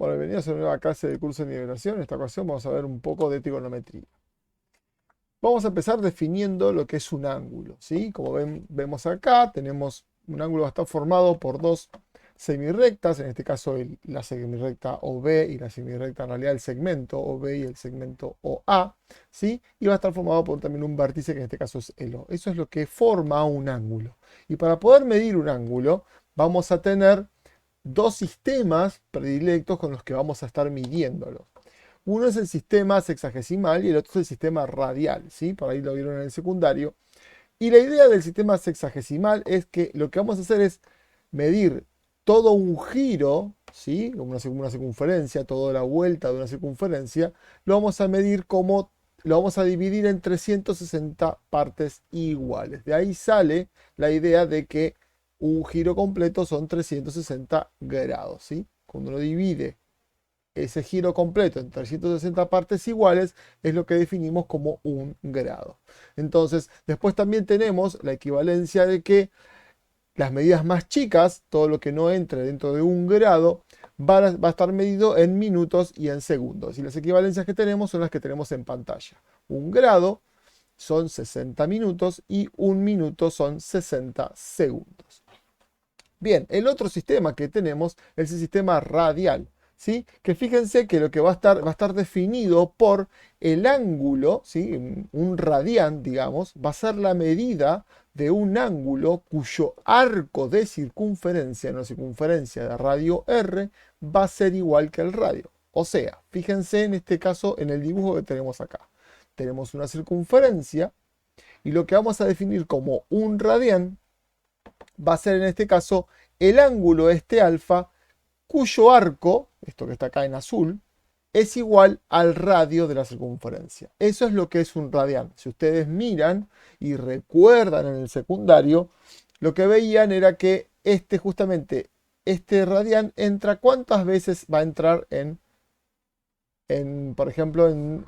Bueno, bienvenidos a una nueva clase de curso de nivelación. En esta ocasión vamos a ver un poco de trigonometría. Vamos a empezar definiendo lo que es un ángulo, ¿sí? Como vemos acá, tenemos un ángulo que está formado por dos semirrectas, en este caso la semirrecta OB y la semirrecta en realidad el segmento OB y el segmento OA, ¿sí? Y va a estar formado por también un vértice que en este caso es el O. Eso es lo que forma un ángulo. Y para poder medir un ángulo, vamos a tener dos sistemas predilectos con los que vamos a estar midiéndolo. Uno es el sistema sexagesimal y el otro es el sistema radial, ¿sí? Por ahí lo vieron en el secundario. Y la idea del sistema sexagesimal es que lo que vamos a hacer es medir todo un giro, ¿sí? Una circunferencia, toda la vuelta de una circunferencia, lo vamos a medir como, lo vamos a dividir en 360 partes iguales. De ahí sale la idea de que un giro completo son 360 grados, ¿sí? Cuando uno divide ese giro completo en 360 partes iguales, es lo que definimos como un grado. Entonces, después también tenemos la equivalencia de que las medidas más chicas, todo lo que no entre dentro de un grado, va a estar medido en minutos y en segundos. Y las equivalencias que tenemos son las que tenemos en pantalla. Un grado son 60 minutos y un minuto son 60 segundos. Bien, el otro sistema que tenemos es el sistema radial, ¿sí? Que fíjense que lo que va a estar definido por el ángulo, ¿sí? Un radián, digamos, va a ser la medida de un ángulo cuyo arco de circunferencia, una circunferencia de radio r, va a ser igual que el radio. O sea, fíjense en este caso en el dibujo que tenemos acá. Tenemos una circunferencia y lo que vamos a definir como un radián va a ser en este caso el ángulo este alfa, cuyo arco, esto que está acá en azul, es igual al radio de la circunferencia. Eso es lo que es un radián. Si ustedes miran y recuerdan en el secundario, lo que veían era que justamente este radián entra, ¿cuántas veces va a entrar por ejemplo, en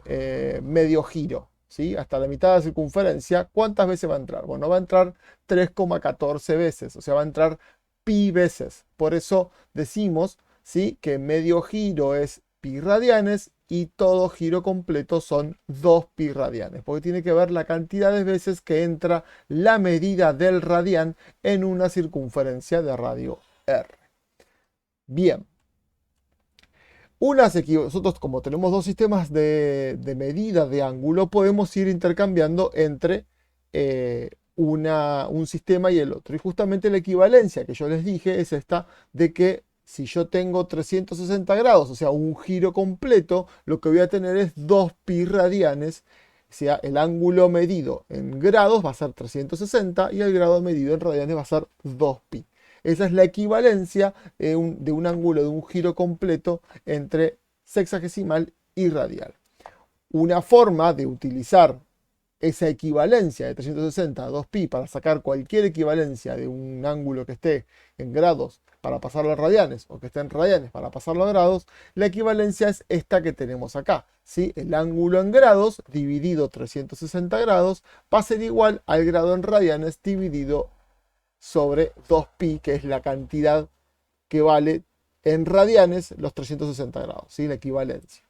medio giro? ¿Sí? Hasta la mitad de la circunferencia, ¿cuántas veces va a entrar? Bueno, va a entrar 3,14 veces, o sea, va a entrar pi veces. Por eso decimos, ¿sí?, que medio giro es pi radianes y todo giro completo son 2 pi radianes, porque tiene que ver la cantidad de veces que entra la medida del radián en una circunferencia de radio r. Bien. Nosotros, como tenemos dos sistemas de medida de ángulo, podemos ir intercambiando entre un sistema y el otro. Y justamente la equivalencia que yo les dije es esta, de que si yo tengo 360 grados, o sea, un giro completo, lo que voy a tener es 2 pi radianes. O sea, el ángulo medido en grados va a ser 360 y el grado medido en radianes va a ser 2 pi. Esa es la equivalencia de un ángulo de un giro completo entre sexagesimal y radial. Una forma de utilizar esa equivalencia de 360 a 2pi para sacar cualquier equivalencia de un ángulo que esté en grados para pasarlo a radianes o que esté en radianes para pasarlo a grados, la equivalencia es esta que tenemos acá, ¿sí? El ángulo en grados dividido 360 grados va a ser igual al grado en radianes dividido sobre 2pi, que es la cantidad que vale en radianes los 360 grados, ¿sí? La equivalencia.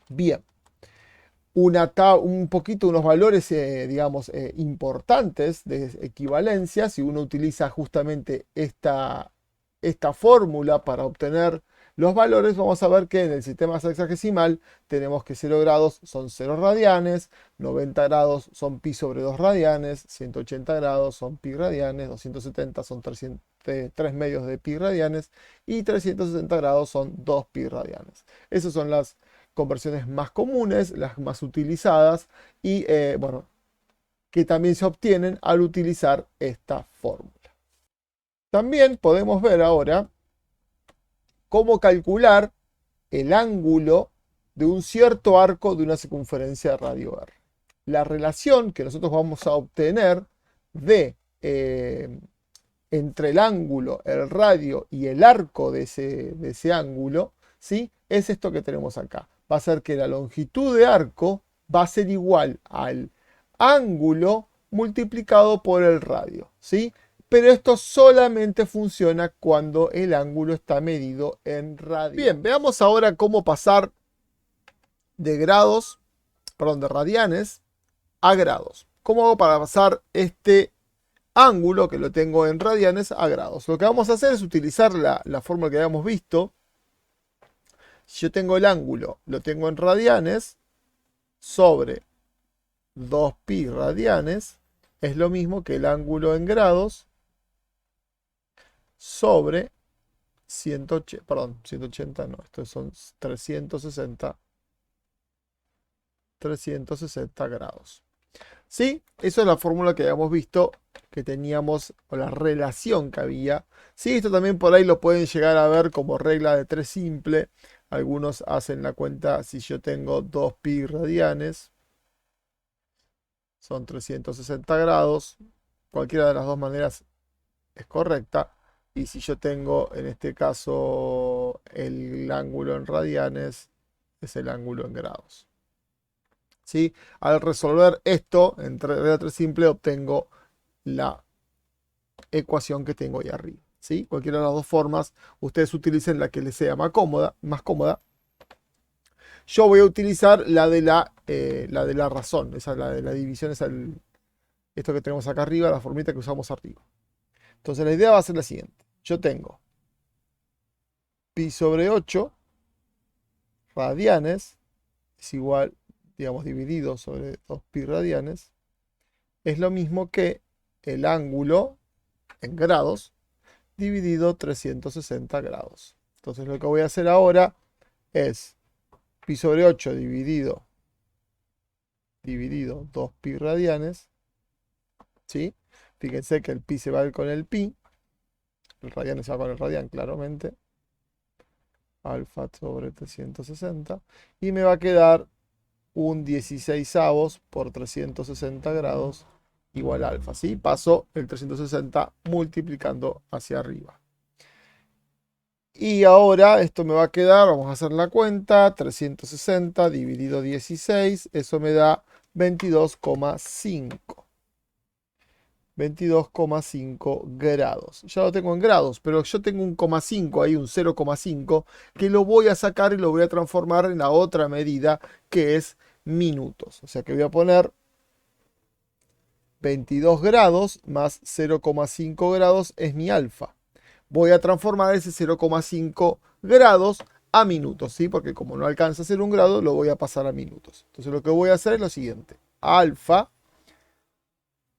Bien. Un poquito unos valores, digamos, importantes de equivalencia, si uno utiliza justamente esta fórmula para obtener los valores, vamos a ver que en el sistema sexagesimal tenemos que 0 grados son 0 radianes, 90 grados son pi sobre 2 radianes, 180 grados son pi radianes, 270 son 3 medios de pi radianes y 360 grados son 2 pi radianes. Esas son las conversiones más comunes, las más utilizadas y bueno, que también se obtienen al utilizar esta fórmula. También podemos ver ahora cómo calcular el ángulo de un cierto arco de una circunferencia de radio r. La relación que nosotros vamos a obtener entre el ángulo, el radio y el arco de ese ángulo, ¿sí?, es esto que tenemos acá. Va a ser que la longitud de arco va a ser igual al ángulo multiplicado por el radio, ¿sí? pero esto solamente funciona cuando el ángulo está medido en radianes. Bien, veamos ahora cómo pasar de grados, perdón, de radianes a grados. ¿Cómo hago para pasar este ángulo, que lo tengo en radianes, a grados? Lo que vamos a hacer es utilizar la fórmula que habíamos visto. Si yo tengo el ángulo, lo tengo en radianes, sobre 2pi radianes, es lo mismo que el ángulo en grados sobre 180, perdón, 180 no, estos son 360 grados. ¿Sí? Eso es la fórmula que habíamos visto que teníamos, o la relación que había. Sí, esto también por ahí lo pueden llegar a ver como regla de 3 simple. Algunos hacen la cuenta, si yo tengo 2pi radianes, son 360 grados. Cualquiera de las dos maneras es correcta. Y si yo tengo, en este caso, el ángulo en radianes, es el ángulo en grados. ¿Sí? Al resolver esto en regla 3 simple, obtengo la ecuación que tengo ahí arriba. ¿Sí? Cualquiera de las dos formas, ustedes utilicen la que les sea más cómoda. Yo voy a utilizar la de la razón, esa, la de la división, esto que tenemos acá arriba, la formita que usamos arriba. Entonces la idea va a ser la siguiente. Yo tengo pi sobre 8 radianes es igual, digamos, dividido sobre 2pi radianes, es lo mismo que el ángulo en grados dividido 360 grados. Entonces lo que voy a hacer ahora es pi sobre 8 dividido 2pi radianes, ¿sí? Fíjense que el pi se va a ir con el pi, el radian se va con el radian claramente, alfa sobre 360, y me va a quedar un 16avos por 360 grados igual a alfa, ¿sí? Paso el 360 multiplicando hacia arriba. Y ahora esto me va a quedar, vamos a hacer la cuenta, 360 dividido 16, eso me da 22,5. 22,5 grados. Ya lo tengo en grados, pero yo tengo un 0,5 ahí, un 0,5, que lo voy a sacar y lo voy a transformar en la otra medida, que es minutos. O sea que voy a poner 22 grados más 0,5 grados es mi alfa. Voy a transformar ese 0,5 grados a minutos, ¿sí? Porque como no alcanza a ser un grado, lo voy a pasar a minutos. Entonces lo que voy a hacer es lo siguiente. Alfa,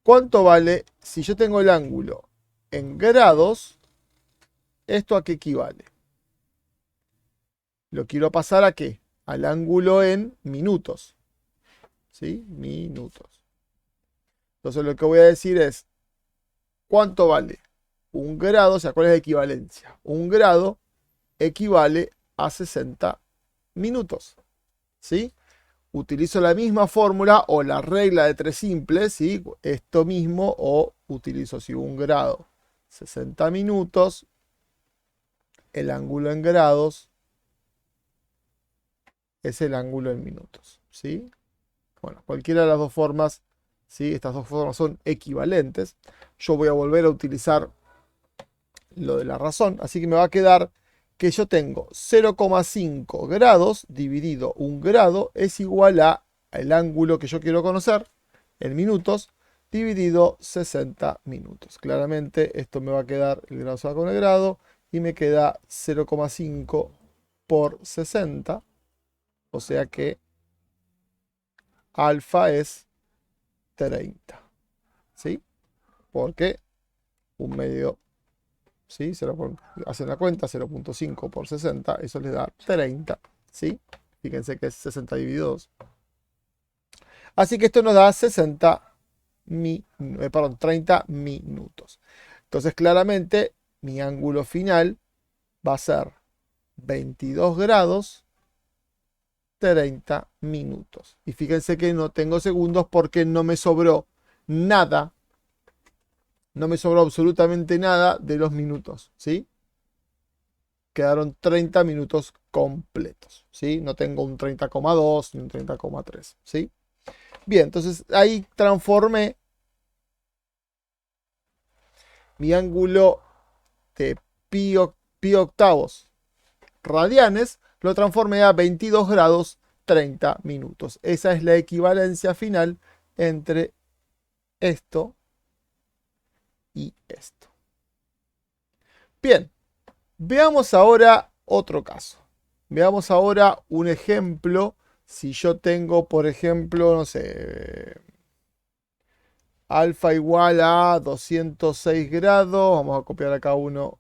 ¿cuánto vale si yo tengo el ángulo en grados? ¿Esto a qué equivale? Lo quiero pasar ¿a qué? Al ángulo en minutos. ¿Sí? Minutos. Entonces lo que voy a decir es, ¿cuánto vale? Un grado, o sea, ¿cuál es la equivalencia? Un grado equivale a 60 minutos. ¿Sí? Utilizo la misma fórmula o la regla de 3 simples, ¿sí? Esto mismo, o utilizo si un grado 60 minutos, el ángulo en grados es el ángulo en minutos, ¿sí? Bueno, cualquiera de las dos formas, ¿sí? Estas dos formas son equivalentes. Yo voy a volver a utilizar lo de la razón, así que me va a quedar que yo tengo 0,5 grados dividido un grado es igual a el ángulo que yo quiero conocer en minutos dividido 60 minutos. Claramente esto me va a quedar, el grado se va con el grado, y me queda 0,5 por 60, o sea que alfa es 30, ¿sí? Porque un medio, ¿sí? Hacen la cuenta, 0,5 por 60, eso les da 30, ¿sí? Fíjense que es 60 dividido 2. Así que esto nos da 30 minutos. Entonces, claramente, mi ángulo final va a ser 22 grados, 30 minutos. Y fíjense que no tengo segundos porque no me sobró nada. No me sobró absolutamente nada de los minutos, ¿sí? Quedaron 30 minutos completos, ¿sí? No tengo un 30,2 ni un 30,3, ¿sí? Bien, entonces ahí transformé mi ángulo de pi octavos radianes, lo transformé a 22 grados 30 minutos. Esa es la equivalencia final entre esto y esto. Bien, veamos ahora otro caso. Veamos ahora un ejemplo. Si yo tengo, por ejemplo, no sé, alfa igual a 206 grados. Vamos a copiar acá uno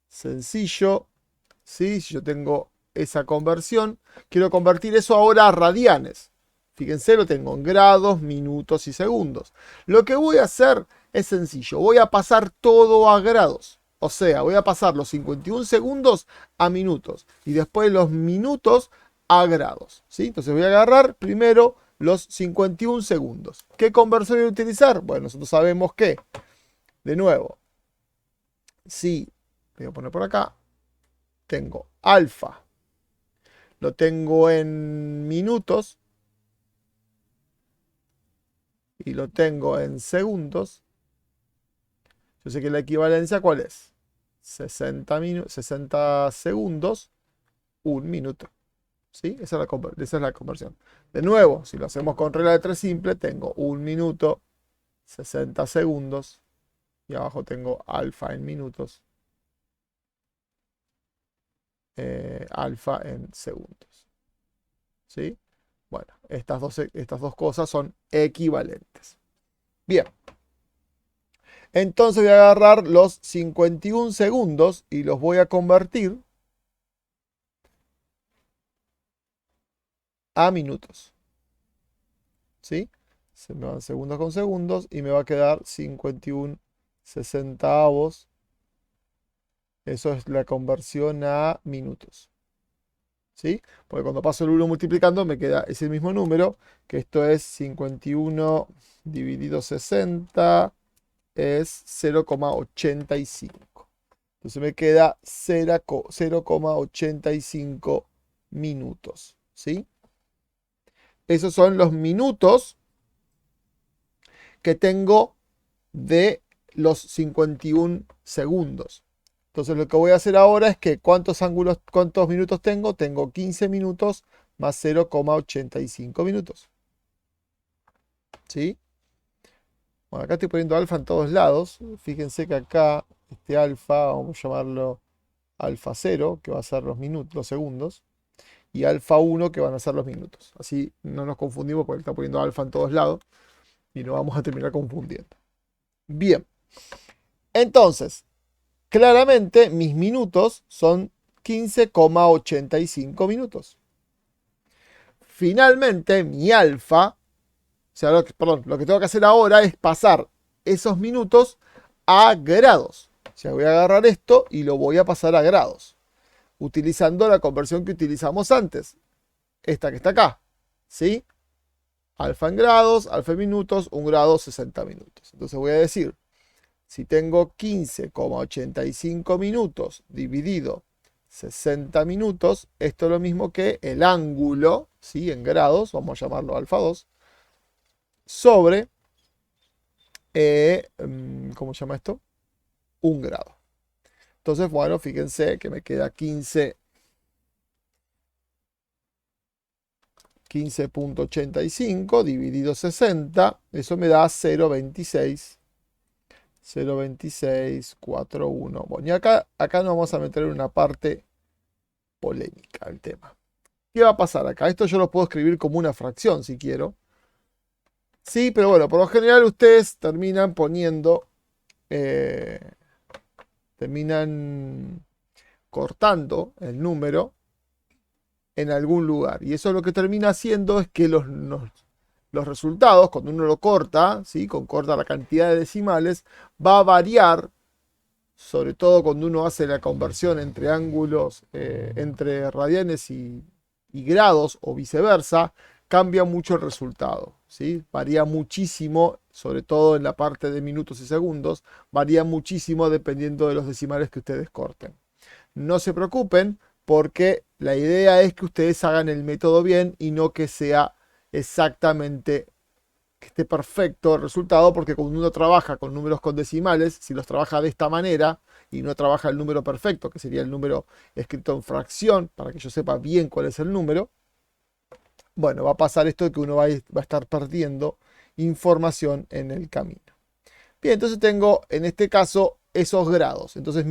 sencillo. ¿Sí? Si yo tengo esa conversión, quiero convertir eso ahora a radianes. Fíjense, lo tengo en grados, minutos y segundos. Lo que voy a hacer es sencillo. Voy a pasar todo a grados. O sea, voy a pasar los 51 segundos a minutos. Y después los minutos a grados. ¿Sí? Entonces voy a agarrar primero los 51 segundos. ¿Qué conversión voy a utilizar? Bueno, nosotros sabemos que, de nuevo, si voy a poner por acá, tengo alfa, lo tengo en minutos y lo tengo en segundos. Yo sé que la equivalencia, ¿cuál es? 60 segundos, un minuto. ¿Sí? Esa es la conversión. De nuevo, si lo hacemos con regla de 3 simple, tengo un minuto, 60 segundos, y abajo tengo alfa en minutos, alfa en segundos. ¿Sí? Bueno, estas dos cosas son equivalentes. Bien. Entonces voy a agarrar los 51 segundos y los voy a convertir a minutos. ¿Sí? Se me van segundos con segundos y me va a quedar 51 sesentavos. Eso es la conversión a minutos. ¿Sí? Porque cuando paso el 1 multiplicando me queda ese mismo número, que esto es 51 dividido 60, es 0,85. Entonces me queda 0,85 minutos. ¿Sí? Esos son los minutos que tengo de los 51 segundos. Entonces lo que voy a hacer ahora es que cuántos minutos tengo. Tengo 15 minutos más 0,85 minutos. ¿Sí? Bueno, acá estoy poniendo alfa en todos lados. Fíjense que acá este alfa, vamos a llamarlo alfa 0, que va a ser los minutos, los segundos, y alfa 1, que van a ser los minutos. Así no nos confundimos porque está poniendo alfa en todos lados y nos vamos a terminar confundiendo. Bien. Entonces, claramente mis minutos son 15,85 minutos. Finalmente, mi alfa, o sea, lo que tengo que hacer ahora es pasar esos minutos a grados. O sea, voy a agarrar esto y lo voy a pasar a grados, utilizando la conversión que utilizamos antes, esta que está acá, ¿sí? Alfa en grados, alfa en minutos, 1 grado, 60 minutos. Entonces voy a decir, si tengo 15,85 minutos dividido 60 minutos, esto es lo mismo que el ángulo, ¿sí? En grados, vamos a llamarlo alfa 2, sobre, ¿cómo se llama esto? 1 grado. Entonces, bueno, fíjense que me queda 15,85 dividido 60, eso me da 0,2641. Bueno, y acá nos vamos a meter en una parte polémica del tema. ¿Qué va a pasar acá? Esto yo lo puedo escribir como una fracción si quiero. Sí, pero bueno, por lo general ustedes terminan poniendo, terminan cortando el número en algún lugar. Y eso lo que termina haciendo es que los resultados, cuando uno lo corta, ¿sí? Corta la cantidad de decimales, va a variar, sobre todo cuando uno hace la conversión entre ángulos, entre radianes y grados o viceversa, cambia mucho el resultado. ¿Sí? Varía muchísimo, sobre todo en la parte de minutos y segundos, varía muchísimo dependiendo de los decimales que ustedes corten. No se preocupen porque la idea es que ustedes hagan el método bien y no que sea exactamente que esté perfecto el resultado, porque cuando uno trabaja con números con decimales, si los trabaja de esta manera y no trabaja el número perfecto, que sería el número escrito en fracción, para que yo sepa bien cuál es el número, bueno, va a pasar esto de que uno va a estar perdiendo información en el camino. Bien, entonces tengo en este caso esos grados. Entonces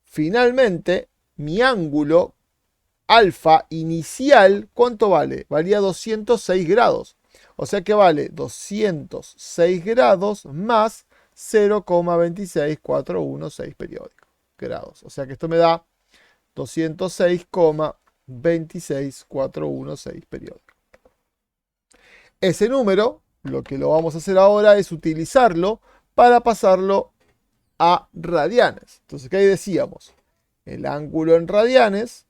finalmente mi ángulo alfa inicial, ¿cuánto vale? Valía 206 grados. O sea que vale 206 grados más 0,26416 periódicos grados. O sea que esto me da 206,26416 periódicos. Ese número, lo que lo vamos a hacer ahora es utilizarlo para pasarlo a radianes. Entonces, ¿qué decíamos? El ángulo en radianes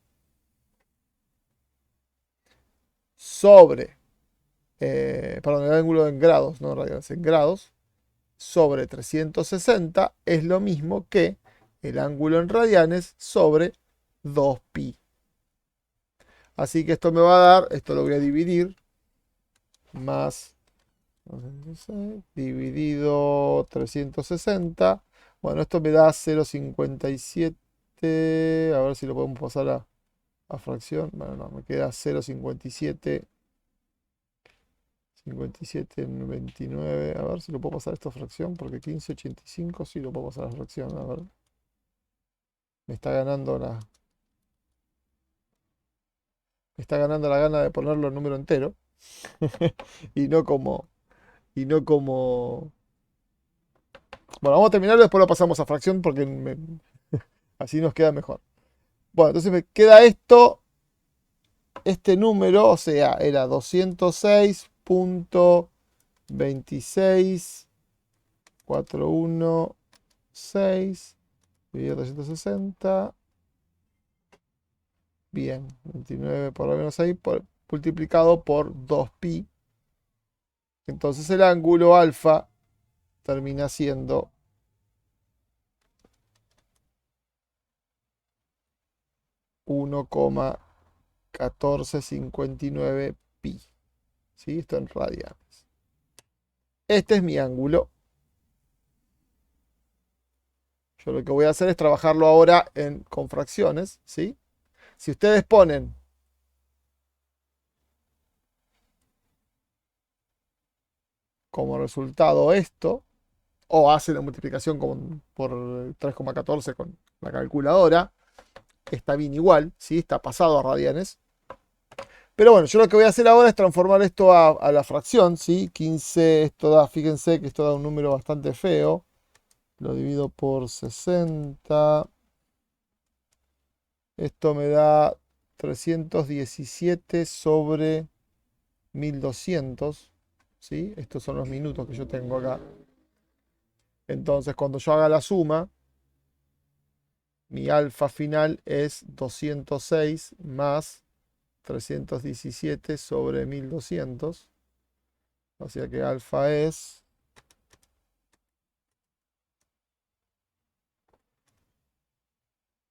sobre, perdón, el ángulo en grados, no en radianes, en grados, sobre 360 es lo mismo que el ángulo en radianes sobre 2pi. Así que esto me va a dar, esto lo voy a dividir, más dividido 360. Bueno, esto me da 0,57. A ver si lo podemos pasar a fracción. Bueno, no, me queda 0,57. 57 en 29. A ver si lo puedo pasar esto a fracción. Porque 15,85 sí lo puedo pasar a fracción. A ver. Me está ganando la. Me está ganando la gana de ponerlo en número entero. Y no como. Y no como. Bueno, vamos a terminarlo, después lo pasamos a fracción porque así nos queda mejor. Bueno, entonces me queda esto, este número, o sea, era 206.26416 dividido 360. Bien, 29 por lo menos ahí, multiplicado por 2pi. Entonces el ángulo alfa termina siendo 1,1459 pi. ¿Sí? Esto en radianes. Este es mi ángulo. Yo lo que voy a hacer es trabajarlo ahora con fracciones. ¿Sí? Si ustedes ponen como resultado esto, o hacen la multiplicación por 3,14 con la calculadora, está bien igual, ¿sí? Está pasado a radianes. Pero bueno, yo lo que voy a hacer ahora es transformar esto a la fracción, ¿sí? 15, esto da, fíjense que esto da un número bastante feo. Lo divido por 60. Esto me da 317 sobre 1200, ¿sí? Estos son los minutos que yo tengo acá. Entonces, cuando yo haga la suma, mi alfa final es 206 más 317 sobre 1200. O sea que alfa es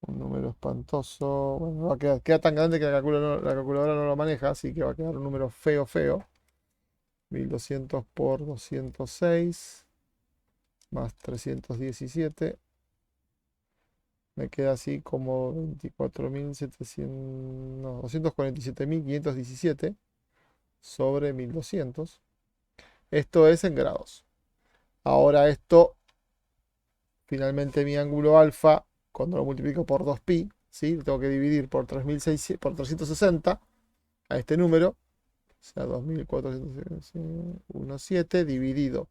un número espantoso. Bueno, va a queda tan grande que la calculadora no lo maneja, así que va a quedar un número feo, feo. 1200 por 206 más 317. Me queda así como 24.700, no, 247.517 sobre 1200. Esto es en grados. Ahora esto, finalmente mi ángulo alfa, cuando lo multiplico por 2pi, ¿sí? Lo tengo que dividir por 360 a este número, o sea, 2417 dividido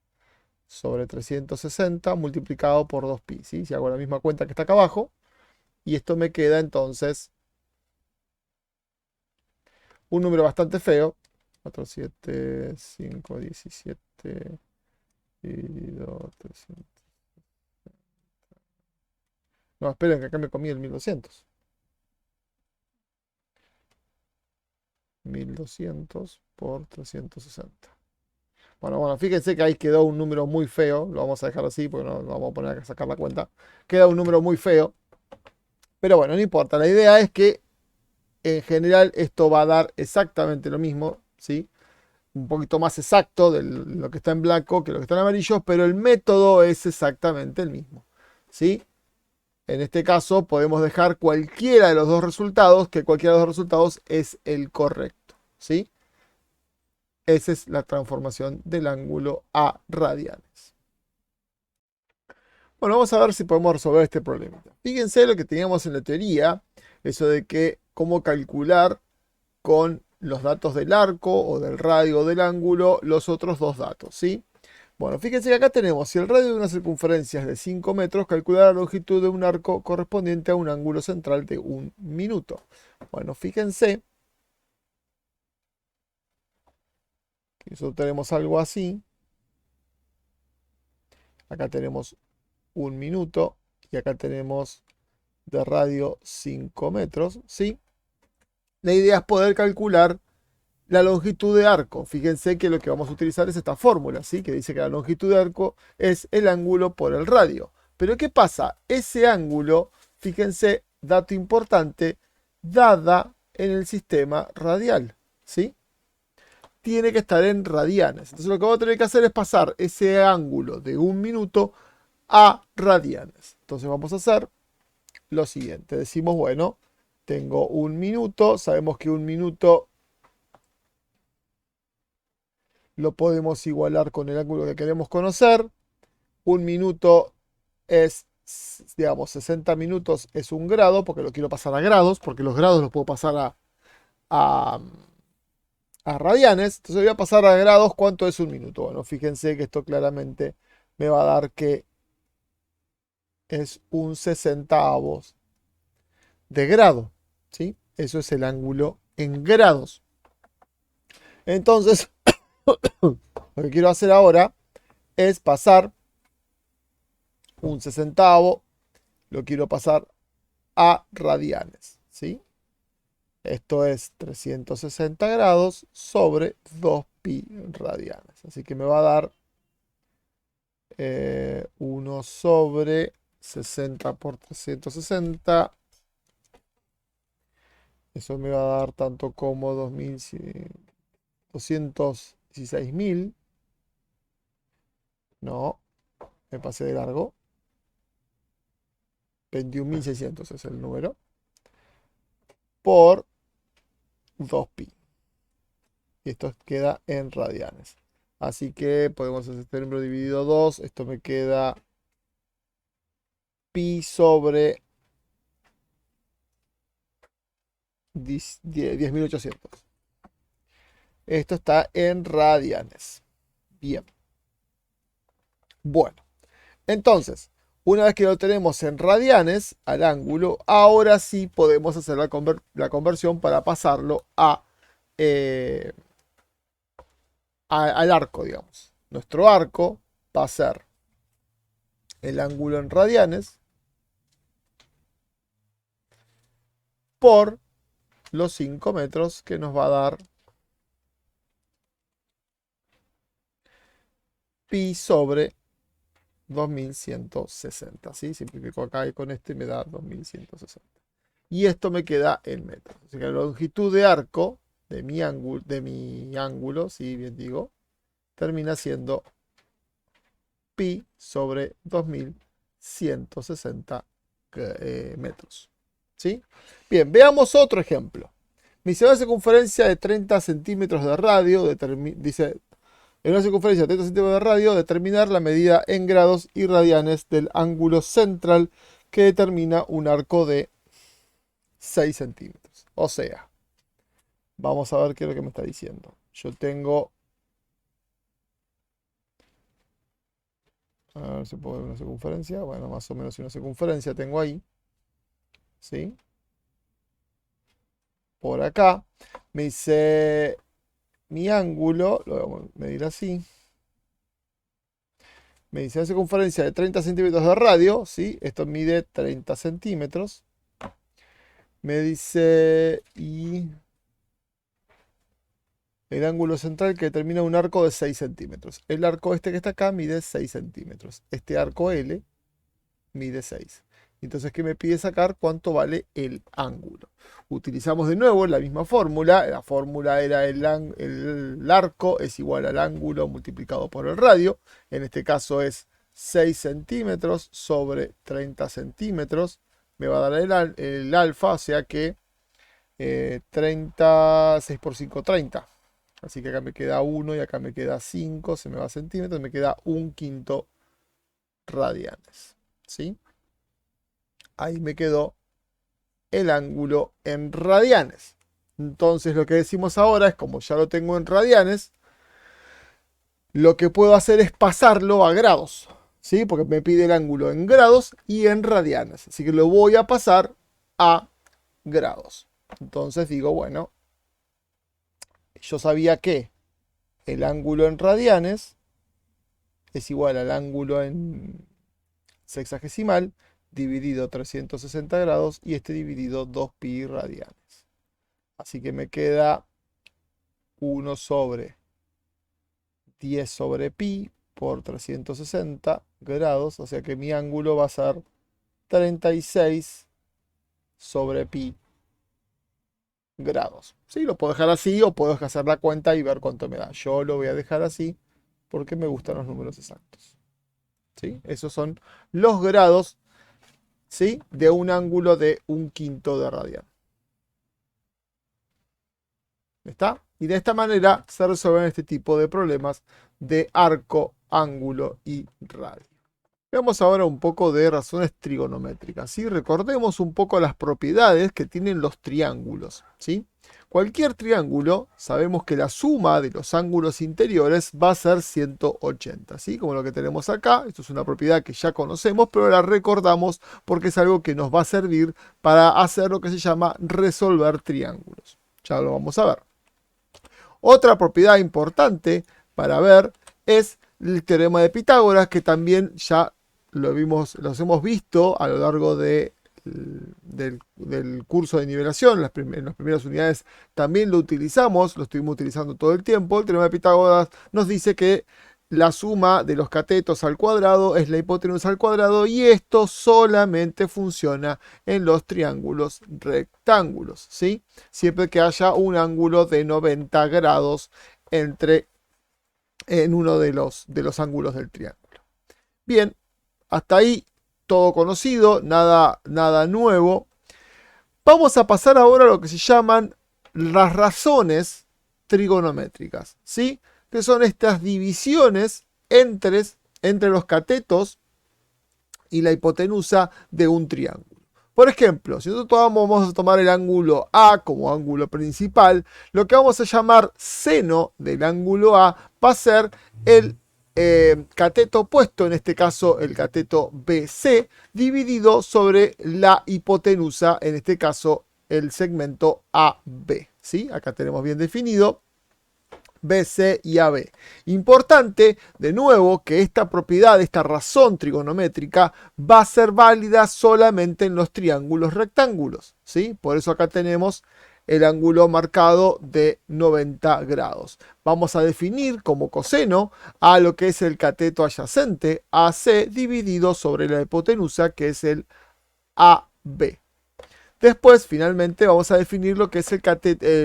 sobre 360 multiplicado por 2pi, ¿sí? Si hago la misma cuenta que está acá abajo, y esto me queda entonces un número bastante feo, 47517 dividido 300. No, esperen que acá me comí el 1200. 1200 por 360. Bueno, fíjense que ahí quedó un número muy feo. Lo vamos a dejar así porque no vamos a poner a sacar la cuenta. Queda un número muy feo. Pero bueno, no importa. La idea es que en general esto va a dar exactamente lo mismo, ¿sí? un poquito más exacto de lo que está en blanco que lo que está en amarillo, pero el método es exactamente el mismo. ¿Sí? En este caso podemos dejar cualquiera de los dos resultados, que cualquiera de los dos resultados es el correcto. ¿Sí? Esa es la transformación del ángulo a radianes. Bueno, vamos a ver si podemos resolver este problema. Fíjense lo que teníamos en la teoría, eso de que cómo calcular con los datos del arco o del radio o del ángulo los otros dos datos, ¿sí? Bueno, fíjense que acá tenemos, si el radio de una circunferencia es de 5 metros, calcular la longitud de un arco correspondiente a un ángulo central de 1 minuto. Bueno, fíjense que nosotros tenemos algo así. Acá tenemos 1 minuto y acá tenemos de radio 5 metros, ¿sí? La idea es poder calcular la longitud de arco. Fíjense que lo que vamos a utilizar es esta fórmula, ¿sí? Que dice que la longitud de arco es el ángulo por el radio. Pero ¿qué pasa? Ese ángulo, fíjense, dato importante, dada en el sistema radial, ¿sí? Tiene que estar en radianes. Entonces lo que vamos a tener que hacer es pasar ese ángulo de 1 minuto a radianes. Entonces vamos a hacer lo siguiente. Decimos, bueno, tengo 1 minuto. Sabemos que 1 minuto lo podemos igualar con el ángulo que queremos conocer. 1 minuto es, digamos, 60 minutos es 1 grado, porque lo quiero pasar a grados, porque los grados los puedo pasar a, a radianes. Entonces voy a pasar a grados. ¿Cuánto es 1 minuto? Bueno, fíjense que esto claramente me va a dar que es un 60avos de grado, ¿sí? Eso es el ángulo en grados. Entonces, lo que quiero hacer ahora es pasar un 60avo, lo quiero pasar a radianes, ¿sí? Esto es 360 grados sobre 2pi radianes. Así que me va a dar 1 sobre 60 por 360. Eso me va a dar tanto como 216.000. No, me pasé de largo. 21.600 es el número. Por 2pi. Y esto queda en radianes. Así que podemos hacer este número dividido 2. Esto me queda pi sobre 10.800. Esto está en radianes. Bien. Bueno. Entonces, una vez que lo tenemos en radianes al ángulo, ahora sí podemos hacer la conversión para pasarlo al arco, digamos. Nuestro arco va a ser el ángulo en radianes por los 5 metros, que nos va a dar pi sobre 2160. ¿Sí? Simplifico acá y con este me da 2160. Y esto me queda en metros. Así que la longitud de arco de mi ángulo, ¿sí? Bien digo, termina siendo pi sobre 2160 metros. ¿Sí? Bien, veamos otro ejemplo. Dice una circunferencia de 30 centímetros de radio, dice, en una circunferencia de 30 centímetros de radio, determinar la medida en grados y radianes del ángulo central que determina un arco de 6 centímetros. O sea, vamos a ver qué es lo que me está diciendo. Yo tengo... A ver si puedo ver una circunferencia. Bueno, más o menos una circunferencia tengo ahí. ¿Sí? Por acá. Me dice mi ángulo. Lo voy a medir así. Me dice una circunferencia de 30 centímetros de radio. ¿Sí? Esto mide 30 centímetros. Me dice... Y el ángulo central que determina un arco de 6 centímetros. El arco este que está acá mide 6 centímetros. Este arco L mide 6. Entonces, ¿qué me pide sacar? ¿Cuánto vale el ángulo? Utilizamos de nuevo la misma fórmula. La fórmula era el arco es igual al ángulo multiplicado por el radio. En este caso es 6 centímetros sobre 30 centímetros. Me va a dar el alfa, o sea que 6 por 5, 30. Así que acá me queda 1 y acá me queda 5, se me va a centímetros, me queda 1/5 radianes. ¿Sí? Ahí me quedó el ángulo en radianes. Entonces lo que decimos ahora es, como ya lo tengo en radianes, lo que puedo hacer es pasarlo a grados. ¿Sí? Porque me pide el ángulo en grados y en radianes. Así que lo voy a pasar a grados. Entonces digo, bueno, yo sabía que el ángulo en radianes es igual al ángulo en sexagesimal dividido 360 grados y este dividido 2pi radianes. Así que me queda 1 sobre 10 sobre pi por 360 grados, o sea que mi ángulo va a ser 36 sobre pi grados. ¿Sí? Lo puedo dejar así o puedo hacer la cuenta y ver cuánto me da. Yo lo voy a dejar así porque me gustan los números exactos. ¿Sí? Esos son los grados, ¿sí?, de un ángulo de 1/5 de radian. ¿Está? Y de esta manera se resuelven este tipo de problemas de arco, ángulo y radio. Veamos ahora un poco de razones trigonométricas. ¿Sí? Recordemos un poco las propiedades que tienen los triángulos. ¿Sí? Cualquier triángulo, sabemos que la suma de los ángulos interiores va a ser 180. ¿Sí? Como lo que tenemos acá. Esto es una propiedad que ya conocemos, pero la recordamos porque es algo que nos va a servir para hacer lo que se llama resolver triángulos. Ya lo vamos a ver. Otra propiedad importante para ver es el teorema de Pitágoras, que también ya los hemos visto a lo largo del curso de nivelación. En las primeras unidades también lo utilizamos, lo estuvimos utilizando todo el tiempo. El teorema de Pitágoras nos dice que la suma de los catetos al cuadrado es la hipotenusa al cuadrado y esto solamente funciona en los triángulos rectángulos, ¿sí? Siempre que haya un ángulo de 90 grados en uno de los ángulos del triángulo. Bien, hasta ahí todo conocido, nada nuevo. Vamos a pasar ahora a lo que se llaman las razones trigonométricas, ¿sí? Que son estas divisiones entre los catetos y la hipotenusa de un triángulo. Por ejemplo, si nosotros vamos a tomar el ángulo A como ángulo principal, lo que vamos a llamar seno del ángulo A va a ser el cateto opuesto, en este caso el cateto BC, dividido sobre la hipotenusa, en este caso el segmento AB. ¿Sí? Acá tenemos bien definido BC y AB. Importante, de nuevo, que esta propiedad, esta razón trigonométrica, va a ser válida solamente en los triángulos rectángulos. ¿Sí? Por eso acá tenemos el ángulo marcado de 90 grados. Vamos a definir como coseno a lo que es el cateto adyacente AC dividido sobre la hipotenusa, que es el AB. Después, finalmente, vamos a definir lo que es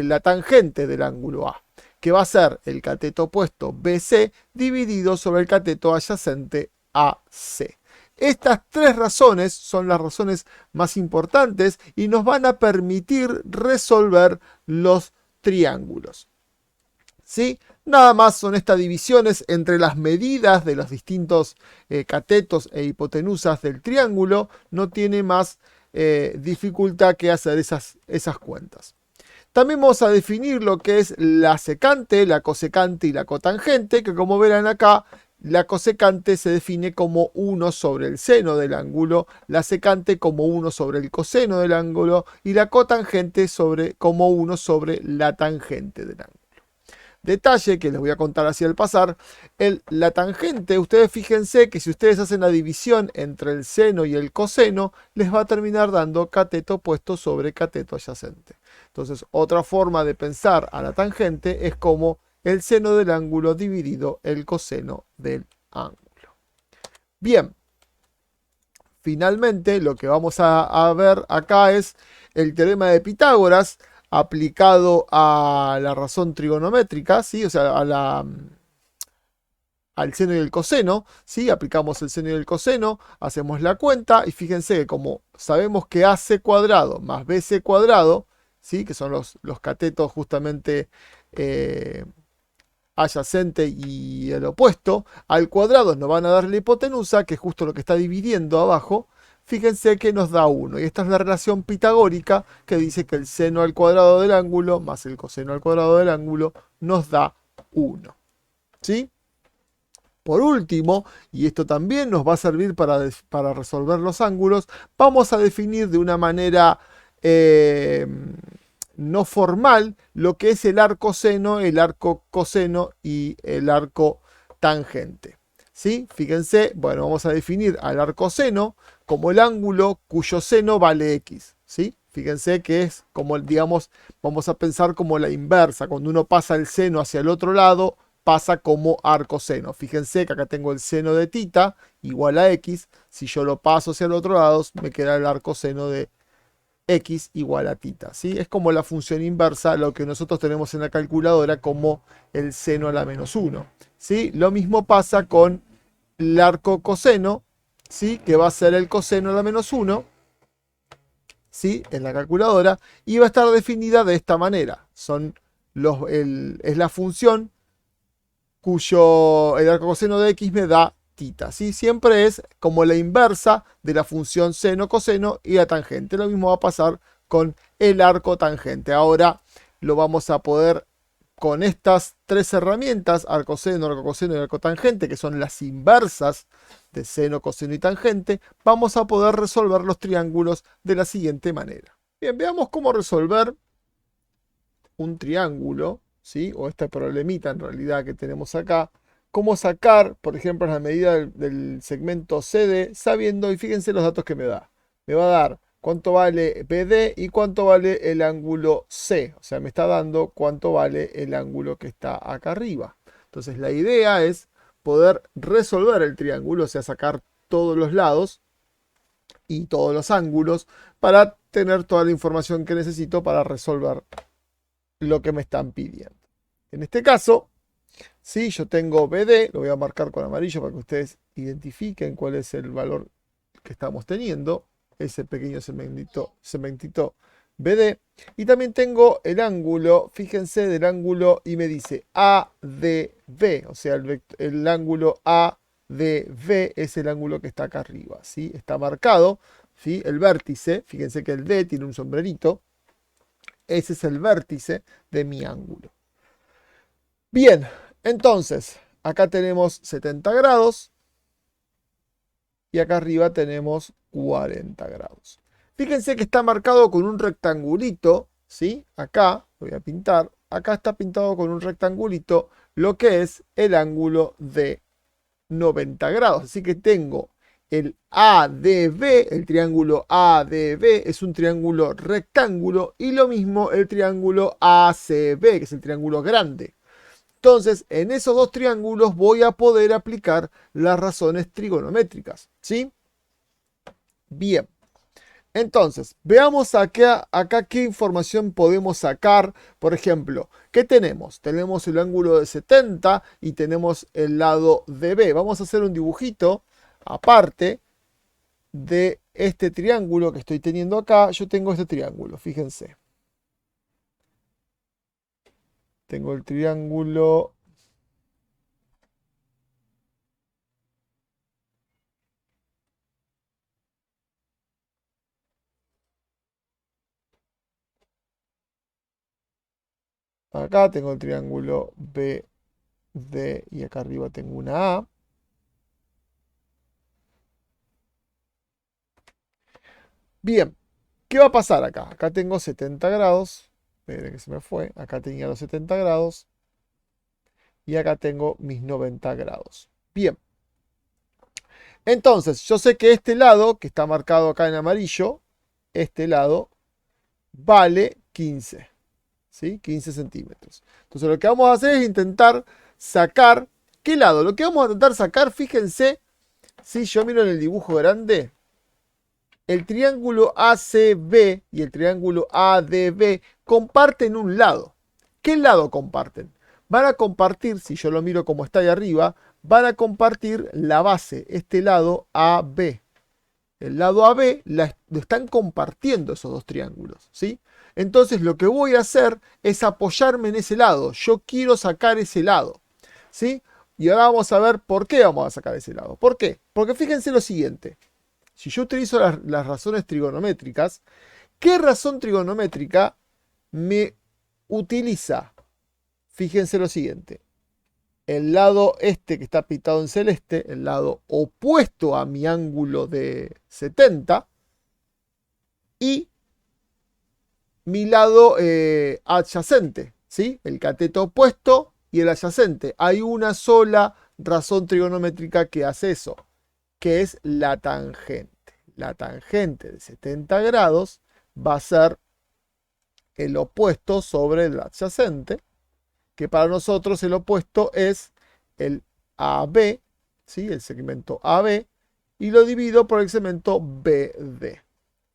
la tangente del ángulo A, que va a ser el cateto opuesto BC dividido sobre el cateto adyacente AC. Estas tres razones son las razones más importantes y nos van a permitir resolver los triángulos. ¿Sí? Nada más son estas divisiones entre las medidas de los distintos catetos e hipotenusas del triángulo. No tiene más dificultad que hacer esas cuentas. También vamos a definir lo que es la secante, la cosecante y la cotangente, que como verán acá, la cosecante se define como 1 sobre el seno del ángulo, la secante como 1 sobre el coseno del ángulo y la cotangente como 1 sobre la tangente del ángulo. Detalle que les voy a contar así al pasar, la tangente, ustedes fíjense que si ustedes hacen la división entre el seno y el coseno, les va a terminar dando cateto opuesto sobre cateto adyacente. Entonces, otra forma de pensar a la tangente es como el seno del ángulo dividido el coseno del ángulo. Bien, finalmente lo que vamos a ver acá es el teorema de Pitágoras aplicado a la razón trigonométrica, ¿sí? O sea, al seno y el coseno, ¿sí? Aplicamos el seno y el coseno, hacemos la cuenta y fíjense que como sabemos que AC cuadrado más BC cuadrado, ¿sí? Que son los catetos justamente adyacente y el opuesto, al cuadrado nos van a dar la hipotenusa, que es justo lo que está dividiendo abajo. Fíjense que nos da 1. Y esta es la relación pitagórica que dice que el seno al cuadrado del ángulo más el coseno al cuadrado del ángulo nos da 1. ¿Sí? Por último, y esto también nos va a servir para resolver los ángulos, vamos a definir de una manera no formal lo que es el arco seno, el arco coseno y el arco tangente. ¿Sí? Fíjense, bueno, vamos a definir al arco seno como el ángulo cuyo seno vale x. ¿Sí? Fíjense que es como, digamos, vamos a pensar como la inversa. Cuando uno pasa el seno hacia el otro lado, pasa como arco seno. Fíjense que acá tengo el seno de tita igual a x. Si yo lo paso hacia el otro lado, me queda el arco seno de x igual a tita. ¿Sí? Es como la función inversa, lo que nosotros tenemos en la calculadora como el seno a la menos 1. ¿Sí? Lo mismo pasa con el arco coseno, ¿sí? Que va a ser el coseno a la menos 1, ¿sí? En la calculadora, y va a estar definida de esta manera. Es la función cuyo el arco coseno de x me da tita. ¿Sí? Siempre es como la inversa de la función seno, coseno y la tangente. Lo mismo va a pasar con el arco tangente. Ahora lo vamos a poder con estas tres herramientas, arco seno, arco coseno y arco tangente, que son las inversas de seno, coseno y tangente, vamos a poder resolver los triángulos de la siguiente manera. Bien, veamos cómo resolver un triángulo, ¿sí? O este problemita en realidad que tenemos acá. Cómo sacar, por ejemplo, la medida del segmento CD, sabiendo, y fíjense los datos que me da. Me va a dar cuánto vale BD y cuánto vale el ángulo C. O sea, me está dando cuánto vale el ángulo que está acá arriba. Entonces, la idea es poder resolver el triángulo, o sea, sacar todos los lados y todos los ángulos para tener toda la información que necesito para resolver lo que me están pidiendo. En este caso, si yo tengo BD, lo voy a marcar con amarillo para que ustedes identifiquen cuál es el valor que estamos teniendo, ese pequeño segmentito BD. Y también tengo el ángulo, fíjense del ángulo y me dice ADB, o sea, el ángulo ADB es el ángulo que está acá arriba, ¿sí? Está marcado, ¿sí? El vértice, fíjense que el D tiene un sombrerito, ese es el vértice de mi ángulo. Bien, entonces, acá tenemos 70 grados y acá arriba tenemos 40 grados. Fíjense que está marcado con un rectangulito, ¿sí? Acá, lo voy a pintar, acá está pintado con un rectangulito lo que es el ángulo de 90 grados. Así que tengo el ADB, el triángulo ADB es un triángulo rectángulo y lo mismo el triángulo ACB, que es el triángulo grande. Entonces, en esos dos triángulos voy a poder aplicar las razones trigonométricas, ¿sí? Bien. Entonces, veamos acá qué información podemos sacar. Por ejemplo, ¿qué tenemos? Tenemos el ángulo de 70 y tenemos el lado de B. Vamos a hacer un dibujito aparte de este triángulo que estoy teniendo acá. Yo tengo este triángulo, fíjense. Tengo el triángulo... Acá tengo el triángulo BD y acá arriba tengo una A. Bien, ¿qué va a pasar acá? Acá tengo 70 grados. Miren que se me fue. Acá tenía los 70 grados. Y acá tengo mis 90 grados. Bien. Entonces, yo sé que este lado, que está marcado acá en amarillo, este lado vale 15. ¿Sí? 15 centímetros. Entonces, lo que vamos a hacer es intentar sacar... ¿Qué lado? Lo que vamos a intentar sacar, fíjense, si yo miro en el dibujo grande, el triángulo ACB y el triángulo ADB comparten un lado. ¿Qué lado comparten? Van a compartir, si yo lo miro como está ahí arriba, van a compartir la base, este lado AB. El lado AB lo están compartiendo esos dos triángulos, ¿sí? Entonces lo que voy a hacer es apoyarme en ese lado. Yo quiero sacar ese lado, ¿sí? Y ahora vamos a ver por qué vamos a sacar ese lado. ¿Por qué? Porque fíjense lo siguiente. Si yo utilizo las razones trigonométricas, ¿qué razón trigonométrica me utiliza? Fíjense lo siguiente. El lado este que está pintado en celeste, el lado opuesto a mi ángulo de 70, y mi lado adyacente, ¿sí? El cateto opuesto y el adyacente. Hay una sola razón trigonométrica que hace eso, que es la tangente. La tangente de 70 grados va a ser el opuesto sobre el adyacente, que para nosotros el opuesto es el AB, ¿sí? El segmento AB, y lo divido por el segmento BD.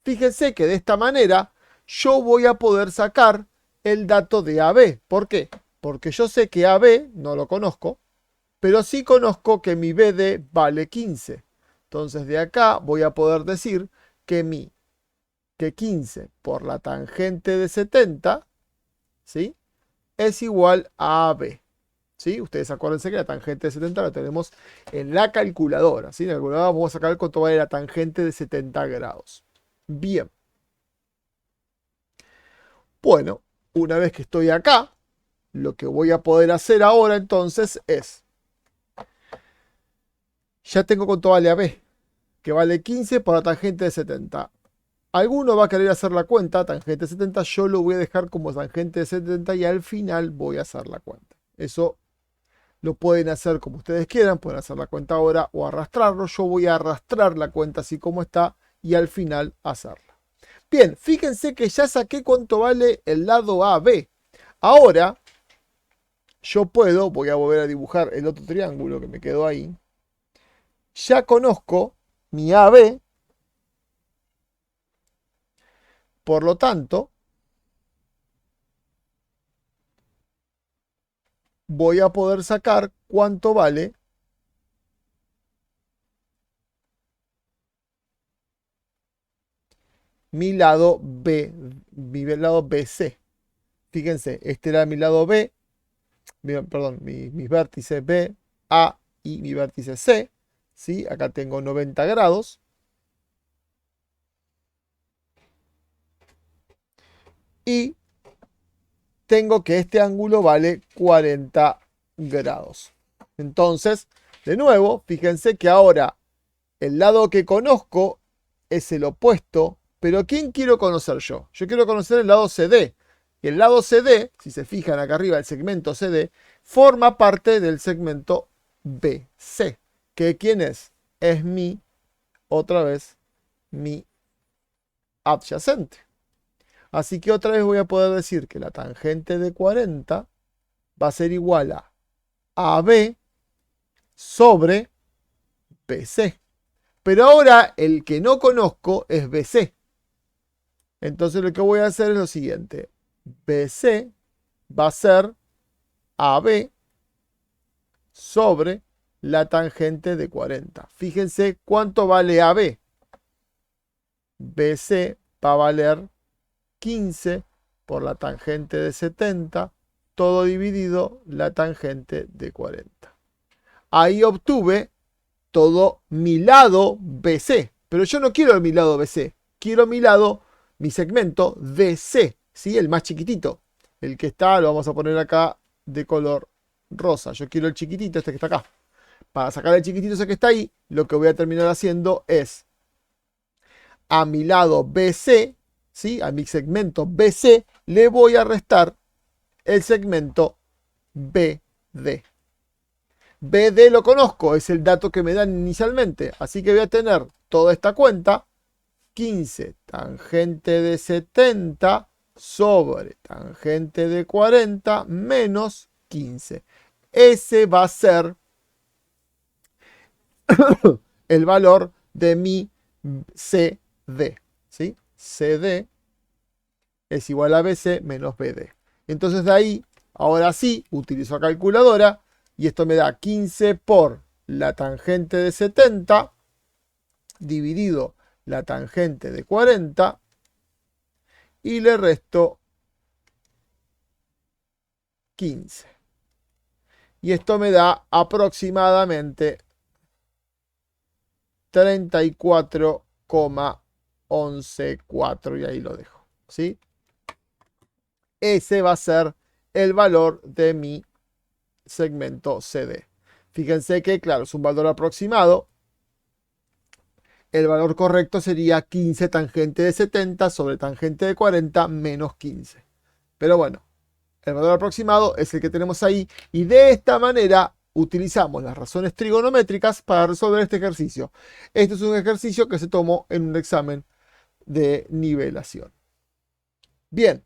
Fíjense que de esta manera yo voy a poder sacar el dato de AB. ¿Por qué? Porque yo sé que AB no lo conozco, pero sí conozco que mi BD vale 15. Entonces de acá voy a poder decir que 15 por la tangente de 70, ¿sí? Es igual a AB. ¿Sí? Ustedes acuérdense que la tangente de 70 la tenemos en la calculadora. ¿Sí? En la calculadora vamos a sacar cuánto vale la tangente de 70 grados. Bien. Bueno, una vez que estoy acá, lo que voy a poder hacer ahora entonces es, ya tengo cuánto vale AB, que vale 15 por la tangente de 70. Alguno va a querer hacer la cuenta, tangente de 70, yo lo voy a dejar como tangente de 70 y al final voy a hacer la cuenta. Eso lo pueden hacer como ustedes quieran, pueden hacer la cuenta ahora o arrastrarlo. Yo voy a arrastrar la cuenta así como está y al final hacerla. Bien, fíjense que ya saqué cuánto vale el lado AB. Ahora, yo voy a volver a dibujar el otro triángulo que me quedó ahí. Ya conozco mi AB, por lo tanto, voy a poder sacar cuánto vale mi lado B, mi lado BC. Fíjense, este era mi lado B, perdón, mis vértices B, A y mi vértice C. ¿Sí? Acá tengo 90 grados. Y tengo que este ángulo vale 40 grados. Entonces, de nuevo, fíjense que ahora el lado que conozco es el opuesto. Pero ¿quién quiero conocer yo? Yo quiero conocer el lado CD. Y el lado CD, si se fijan acá arriba, el segmento CD, forma parte del segmento BC. ¿Que quién es? Es otra vez, mi adyacente. Así que otra vez voy a poder decir que la tangente de 40 va a ser igual a AB sobre BC. Pero ahora el que no conozco es BC. Entonces lo que voy a hacer es lo siguiente. BC va a ser AB sobre la tangente de 40. Fíjense cuánto vale AB. BC va a valer 15 por la tangente de 70, todo dividido la tangente de 40. Ahí obtuve todo mi lado BC, pero yo no quiero mi lado BC, quiero mi segmento DC, ¿sí? El más chiquitito, el que está, lo vamos a poner acá de color rosa. Yo quiero el chiquitito, este que está acá. Para sacar el chiquitito ese que está ahí, lo que voy a terminar haciendo es a mi lado BC, ¿sí? A mi segmento BC, le voy a restar el segmento BD. BD lo conozco, es el dato que me dan inicialmente. Así que voy a tener toda esta cuenta. 15 tangente de 70 sobre tangente de 40 menos 15. Ese va a ser el valor de mi C BD, ¿sí? CD es igual a BC menos BD. Entonces de ahí, ahora sí, utilizo calculadora y esto me da 15 por la tangente de 70 dividido la tangente de 40 y le resto 15. Y esto me da aproximadamente 34,114 y ahí lo dejo, ¿sí? Ese va a ser el valor de mi segmento CD. Fíjense que, claro, es un valor aproximado. El valor correcto sería 15 tangente de 70 sobre tangente de 40 menos 15. Pero bueno, el valor aproximado es el que tenemos ahí y de esta manera utilizamos las razones trigonométricas para resolver este ejercicio. Este es un ejercicio que se tomó en un examen de nivelación. Bien,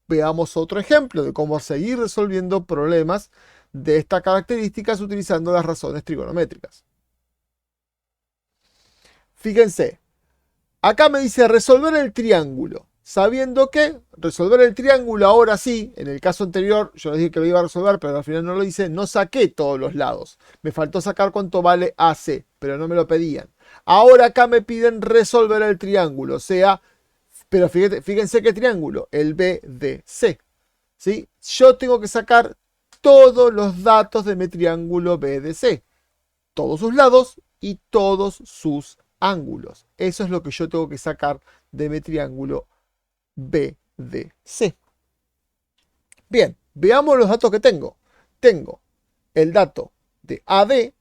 veamos otro ejemplo de cómo seguir resolviendo problemas de estas características utilizando las razones trigonométricas. Fíjense, acá me dice resolver el triángulo. Sabiendo que resolver el triángulo ahora sí, en el caso anterior yo les dije que lo iba a resolver, pero al final no lo hice, no saqué todos los lados. Me faltó sacar cuánto vale AC, pero no me lo pedían. Ahora acá me piden resolver el triángulo, o sea, pero fíjense qué triángulo, el BDC. ¿Sí? Yo tengo que sacar todos los datos de mi triángulo BDC, todos sus lados y todos sus ángulos. Eso es lo que yo tengo que sacar de mi triángulo BDC. Bien, veamos los datos que tengo. Tengo el dato de AD,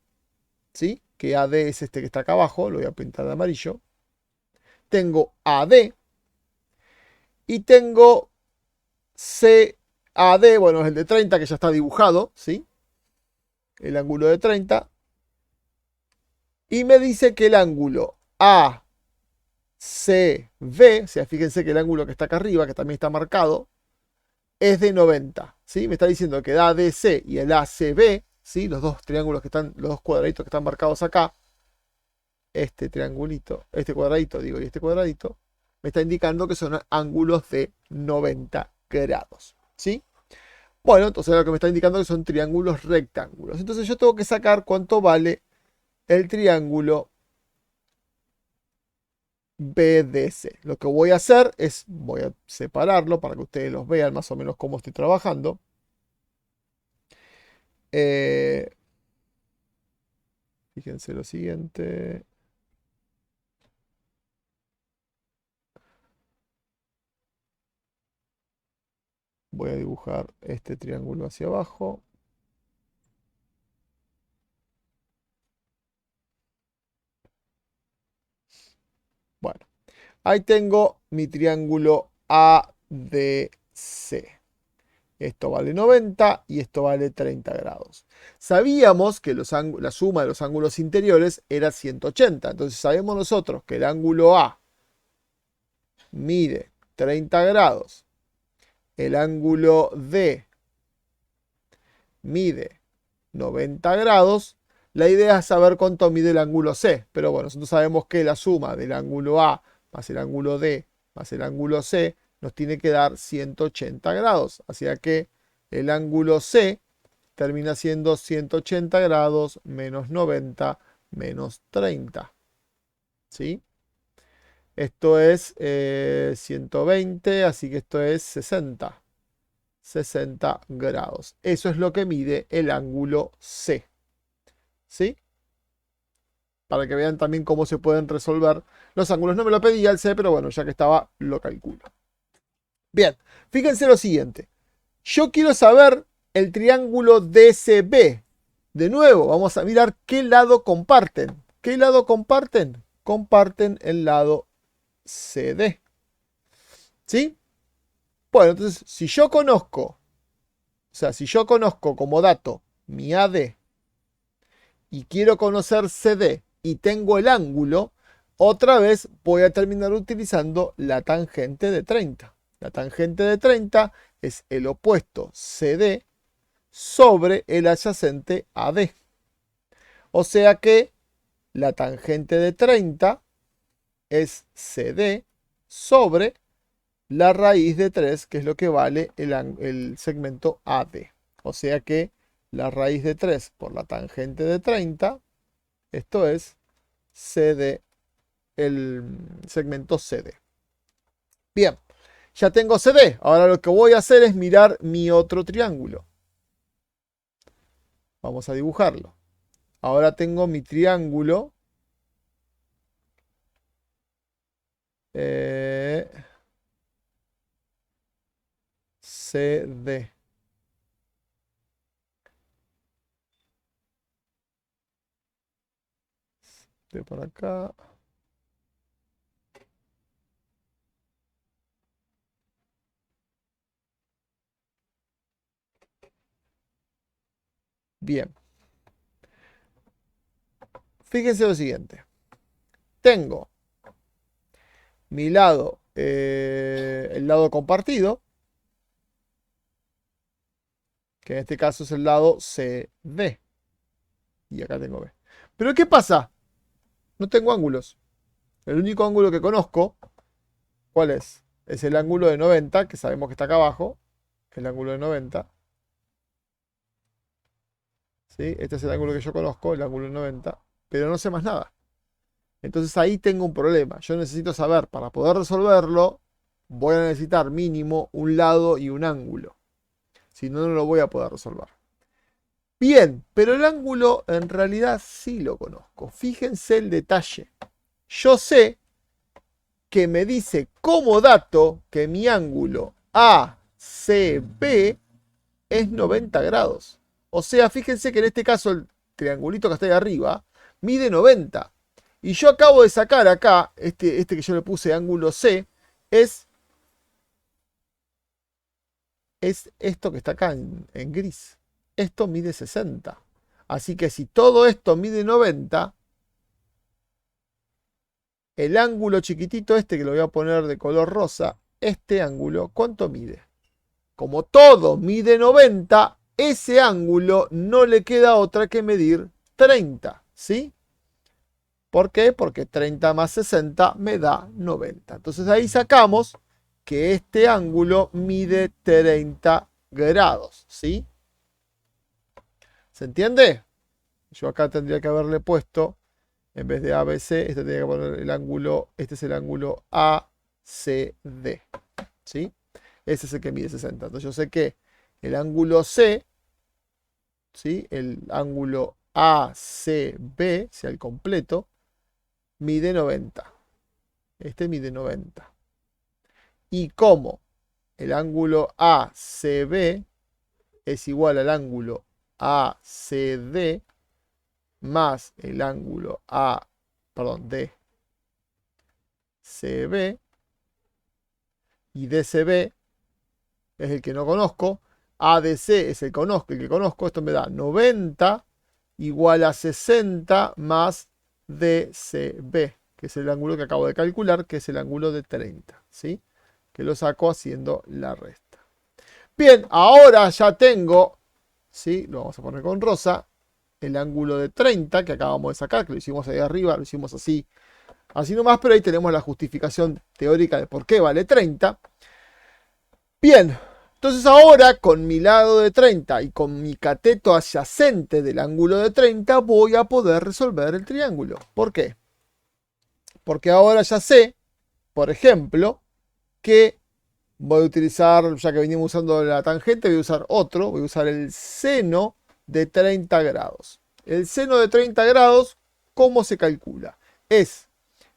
¿sí? Que AD es este que está acá abajo, lo voy a pintar de amarillo. Tengo AD y tengo CAD, bueno, es el de 30 que ya está dibujado, ¿sí? El ángulo de 30. Y me dice que el ángulo ACB, o sea, fíjense que el ángulo que está acá arriba, que también está marcado, es de 90, ¿sí? Me está diciendo que el ADC y el ACB, ¿sí? Los dos triángulos que están, los dos cuadraditos que están marcados acá, este triangulito, este cuadradito, digo, y este cuadradito, me está indicando que son ángulos de 90 grados, ¿sí? Bueno, entonces lo que me está indicando que son triángulos rectángulos. Entonces yo tengo que sacar cuánto vale el triángulo BDC. Lo que voy a hacer es, voy a separarlo para que ustedes los vean más o menos cómo estoy trabajando. Fíjense lo siguiente. Voy a dibujar este triángulo hacia abajo. Bueno, ahí tengo mi triángulo ADC. Esto vale 90 y esto vale 30 grados. Sabíamos que la suma de los ángulos interiores era 180. Entonces sabemos nosotros que el ángulo A mide 30 grados. El ángulo D mide 90 grados. La idea es saber cuánto mide el ángulo C. Pero bueno, nosotros sabemos que la suma del ángulo A más el ángulo D más el ángulo C nos tiene que dar 180 grados. Así que el ángulo C termina siendo 180 grados menos 90 menos 30. ¿Sí? Esto es 120, así que esto es 60. 60 grados. Eso es lo que mide el ángulo C. ¿Sí? Para que vean también cómo se pueden resolver los ángulos. No me lo pedía el C, pero bueno, ya que estaba, lo calculo. Bien, fíjense lo siguiente. Yo quiero saber el triángulo DCB. De nuevo, vamos a mirar qué lado comparten. ¿Qué lado comparten? Comparten el lado CD. ¿Sí? Bueno, entonces, si yo conozco como dato mi AD y quiero conocer CD y tengo el ángulo, otra vez voy a terminar utilizando la tangente de 30. La tangente de 30 es el opuesto CD sobre el adyacente AD. O sea que la tangente de 30 es CD sobre la raíz de 3, que es lo que vale el segmento AD. O sea que la raíz de 3 por la tangente de 30, esto es CD, el segmento CD. Bien, ya tengo CD. Ahora lo que voy a hacer es mirar mi otro triángulo. Vamos a dibujarlo. Ahora tengo mi triángulo. CD. De por acá. Bien. Fíjense lo siguiente. Tengo mi lado, el lado compartido, que en este caso es el lado CD. Y acá tengo B. Pero ¿qué pasa? No tengo ángulos. El único ángulo que conozco, ¿cuál es? Es el ángulo de 90, que sabemos que está acá abajo. El ángulo de 90. ¿Sí? Este es el ángulo que yo conozco, el ángulo de 90. Pero no sé más nada. Entonces ahí tengo un problema. Yo necesito saber, para poder resolverlo, voy a necesitar mínimo un lado y un ángulo. Si no, no lo voy a poder resolver. Bien, pero el ángulo en realidad sí lo conozco. Fíjense el detalle. Yo sé que me dice como dato que mi ángulo ACB es 90 grados. O sea, fíjense que en este caso el triangulito que está ahí arriba mide 90. Y yo acabo de sacar acá, este que yo le puse ángulo C, es esto que está acá en gris. Esto mide 60. Así que si todo esto mide 90, el ángulo chiquitito este que lo voy a poner de color rosa, este ángulo, ¿cuánto mide? Como todo mide 90, ese ángulo no le queda otra que medir 30, ¿sí? ¿Por qué? Porque 30 más 60 me da 90. Entonces ahí sacamos que este ángulo mide 30 grados, ¿sí? ¿Se entiende? Yo acá tendría que haberle puesto, en vez de ABC, este tendría que poner el ángulo, este es el ángulo ACD, ¿sí? Ese es el que mide 60. Entonces yo sé que el ángulo C, ¿sí? El ángulo ACB, sea el completo, mide 90. Este mide 90. Y como el ángulo ACB es igual al ángulo ACD más el ángulo DCB, y DCB es el que no conozco, ADC es el que conozco, esto me da 90 igual a 60 más DCB, que es el ángulo que acabo de calcular, que es el ángulo de 30, ¿sí? Que lo saco haciendo la resta. Bien, ahora ya tengo, ¿sí? Lo vamos a poner con rosa, el ángulo de 30 que acabamos de sacar, que lo hicimos ahí arriba, lo hicimos así, así nomás, pero ahí tenemos la justificación teórica de por qué vale 30. Bien, entonces ahora con mi lado de 30 y con mi cateto adyacente del ángulo de 30 voy a poder resolver el triángulo. ¿Por qué? Porque ahora ya sé, por ejemplo, que voy a utilizar, ya que venimos usando la tangente, voy a usar otro, voy a usar el seno de 30 grados. El seno de 30 grados, ¿cómo se calcula?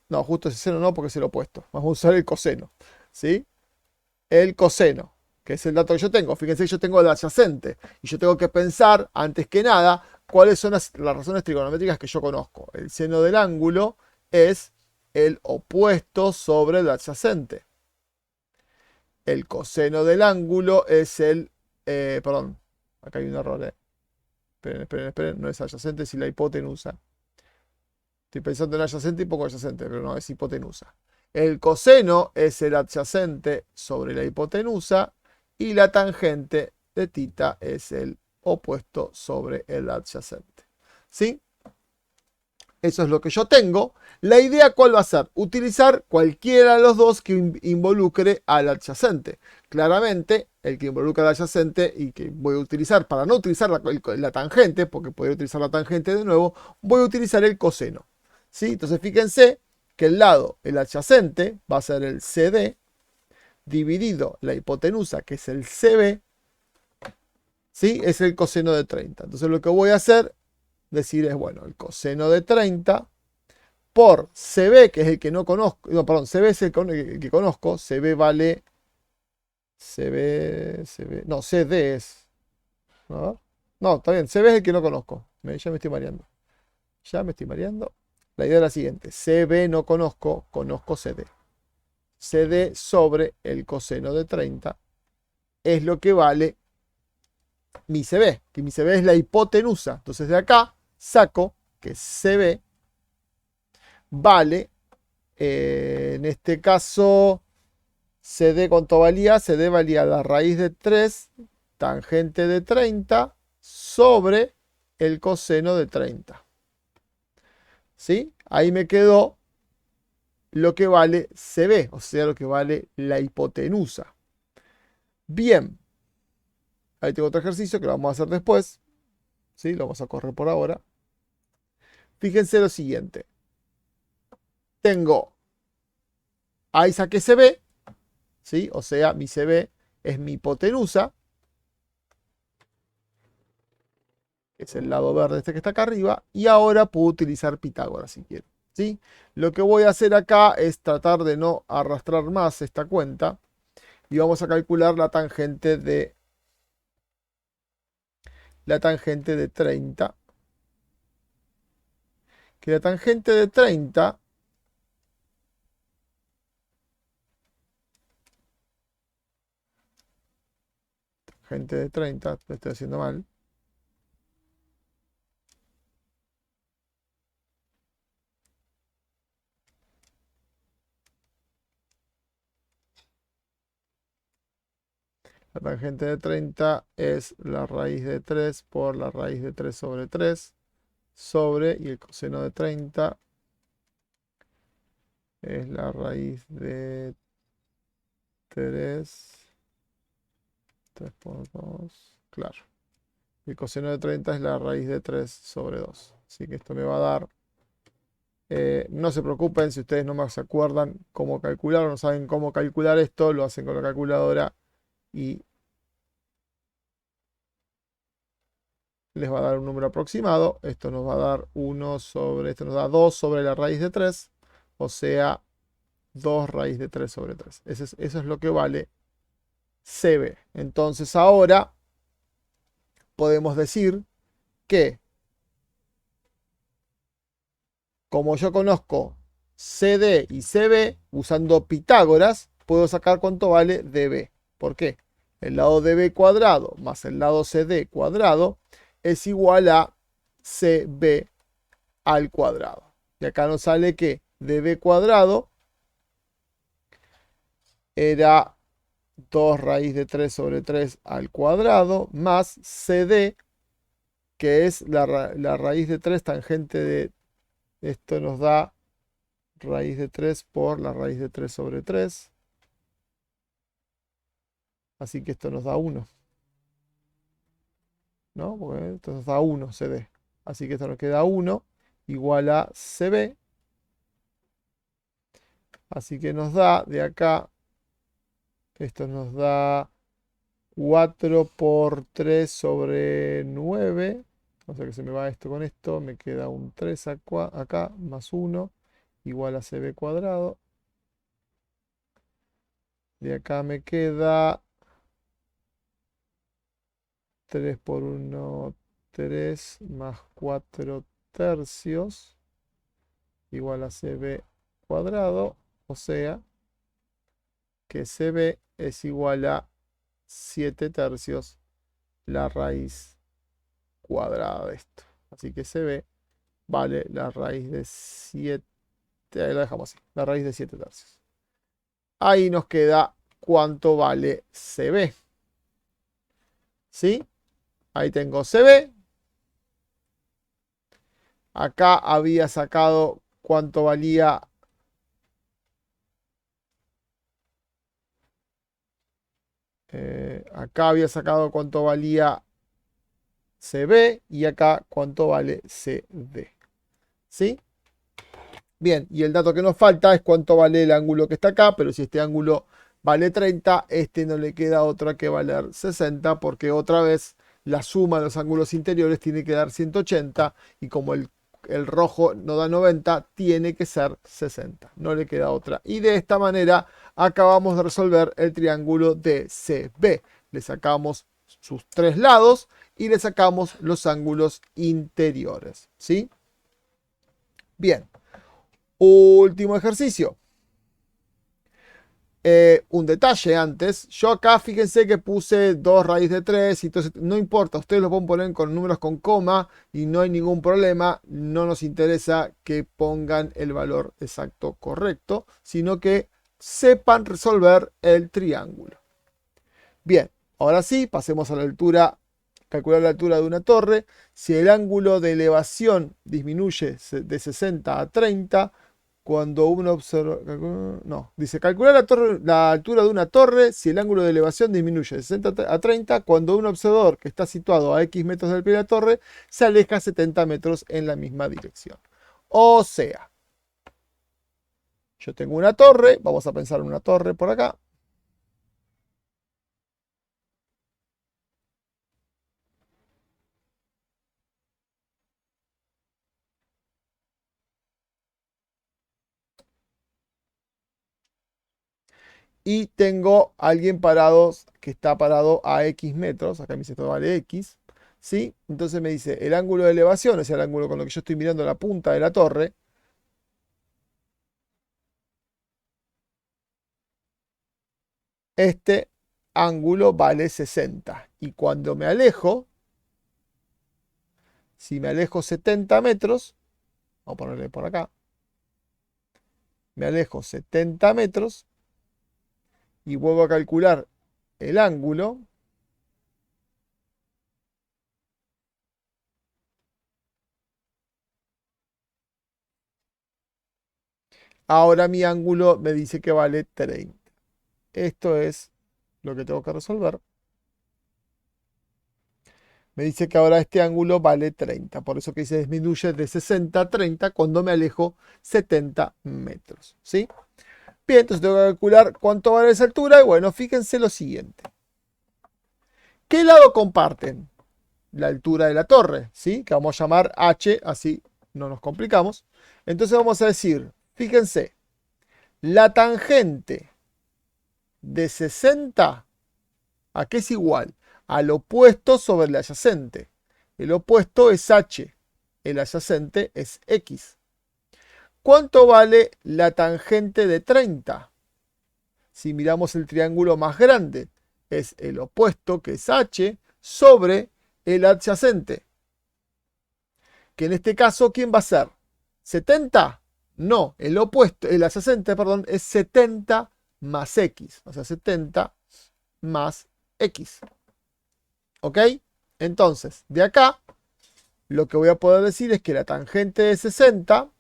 No, justo ese seno no porque es el opuesto. Vamos a usar el coseno, ¿sí? El coseno, que es el dato que yo tengo. Fíjense que yo tengo el adyacente y yo tengo que pensar, antes que nada, cuáles son las razones trigonométricas que yo conozco. El seno del ángulo es el opuesto sobre el adyacente. El coseno del ángulo es perdón, acá hay un error. Esperen, no es adyacente, es la hipotenusa. Estoy pensando en adyacente y poco adyacente, pero no, es hipotenusa. El coseno es el adyacente sobre la hipotenusa y la tangente de tita es el opuesto sobre el adyacente. ¿Sí? Eso es lo que yo tengo. La idea, ¿cuál va a ser? Utilizar cualquiera de los dos que involucre al adyacente. Claramente, el que involucra al adyacente y que voy a utilizar, para no utilizar la tangente, porque podría utilizar la tangente de nuevo, voy a utilizar el coseno. ¿Sí? Entonces, fíjense que el adyacente, va a ser el CD, dividido la hipotenusa, que es el CB, ¿sí? Es el coseno de 30. Entonces, lo que voy a hacer, decir es, bueno, el coseno de 30 por CB, que es el que no conozco, no, perdón, CB es el que conozco, CB vale, CB, no, CD es, ¿no? No, está bien, CB es el que no conozco, ya me estoy mareando, ya me estoy mareando. La idea es la siguiente, CB no conozco, conozco CD. CD sobre el coseno de 30 es lo que vale mi CB, que mi CB es la hipotenusa. Entonces de acá saco que CB vale, en este caso, CD, ¿cuánto valía? CD valía la raíz de 3 tangente de 30 sobre el coseno de 30. ¿Sí? Ahí me quedó lo que vale CB, o sea, lo que vale la hipotenusa. Bien, ahí tengo otro ejercicio que lo vamos a hacer después. ¿Sí? Lo vamos a correr por ahora. Fíjense lo siguiente. Tengo, ahí saqué CB, ¿sí? O sea, mi CB es mi hipotenusa, que es el lado verde este que está acá arriba, y ahora puedo utilizar Pitágoras si quiero, ¿sí? Lo que voy a hacer acá es tratar de no arrastrar más esta cuenta y vamos a calcular la tangente de 30, que la tangente de 30 lo estoy haciendo mal. La tangente de 30 es la raíz de 3 por la raíz de 3 sobre 3 sobre, y el coseno de 30 es la raíz de 3 por 2, claro. El coseno de 30 es la raíz de 3 sobre 2. Así que esto me va a dar, no se preocupen si ustedes no más se acuerdan cómo calcular o no saben cómo calcular esto, lo hacen con la calculadora y les va a dar un número aproximado. Esto nos va a dar esto nos da 2 sobre la raíz de 3, o sea, 2 raíz de 3 sobre 3. Eso es lo que vale CB. Entonces ahora podemos decir que, como yo conozco CD y CB, usando Pitágoras, puedo sacar cuánto vale DB. ¿Por qué? El lado DB cuadrado más el lado CD cuadrado es igual a CB al cuadrado. Y acá nos sale que DB cuadrado era 2 raíz de 3 sobre 3 al cuadrado más CD, que es la raíz de 3 tangente de esto, nos da raíz de 3 por la raíz de 3 sobre 3. Así que esto nos da 1, ¿no? Porque esto nos da 1 CD. Así que esto nos queda 1 igual a CB. Así que nos da de acá, esto nos da 4 por 3 sobre 9. O sea que se me va esto con esto. Me queda un 3 acá más 1 igual a CB cuadrado. De acá me queda 3 por 1, 3 más 4 tercios igual a CB cuadrado. O sea que CB es igual a 7 tercios la raíz cuadrada de esto. Así que CB vale la raíz de 7. Ahí la dejamos así. La raíz de 7 tercios. Ahí nos queda cuánto vale CB. ¿Sí? Ahí tengo CB. Acá había sacado cuánto valía. Acá había sacado cuánto valía CB y acá cuánto vale CD. ¿Sí? Bien, y el dato que nos falta es cuánto vale el ángulo que está acá, pero si este ángulo vale 30, este no le queda otra que valer 60, porque otra vez la suma de los ángulos interiores tiene que dar 180, y como el rojo no da 90, tiene que ser 60, no le queda otra. Y de esta manera acabamos de resolver el triángulo DCB. Le sacamos sus tres lados y le sacamos los ángulos interiores, ¿sí? Bien. Último ejercicio. Un detalle antes. Yo acá fíjense que puse 2 raíz de 3. Entonces no importa. Ustedes lo pueden poner con números con coma y no hay ningún problema. No nos interesa que pongan el valor exacto correcto, sino que sepan resolver el triángulo. Bien, ahora sí, pasemos a la altura. Calcular la altura de una torre. Si el ángulo de elevación disminuye de 60 a 30, cuando uno observa. No, dice calcular la altura de una torre si el ángulo de elevación disminuye de 60 a 30 cuando un observador que está situado a X metros del pie de la torre se aleja 70 metros en la misma dirección. O sea, yo tengo una torre, vamos a pensar en una torre por acá. Y tengo a alguien parado que está parado a X metros. Acá me dice esto vale X. ¿Sí? Entonces me dice el ángulo de elevación, es el ángulo con lo que yo estoy mirando la punta de la torre. Este ángulo vale 60. Y cuando me alejo, si me alejo 70 metros, vamos a ponerle por acá, me alejo 70 metros y vuelvo a calcular el ángulo. Ahora mi ángulo me dice que vale 30. Esto es lo que tengo que resolver. Me dice que ahora este ángulo vale 30. Por eso que se disminuye de 60 a 30 cuando me alejo 70 metros. ¿Sí? Bien, entonces tengo que calcular cuánto vale esa altura. Y bueno, fíjense lo siguiente. ¿Qué lado comparten? La altura de la torre, ¿sí? Que vamos a llamar H, así no nos complicamos. Entonces vamos a decir, fíjense, la tangente de 60, ¿a qué es igual? Al opuesto sobre el adyacente. El opuesto es H, el adyacente es X. ¿Cuánto vale la tangente de 30? Si miramos el triángulo más grande, es el opuesto, que es H, sobre el adyacente. Que en este caso, ¿quién va a ser? ¿70? No, el opuesto, el adyacente, perdón, es 70 más X. O sea, 70 más X. ¿Ok? Entonces, de acá, lo que voy a poder decir es que la tangente de 60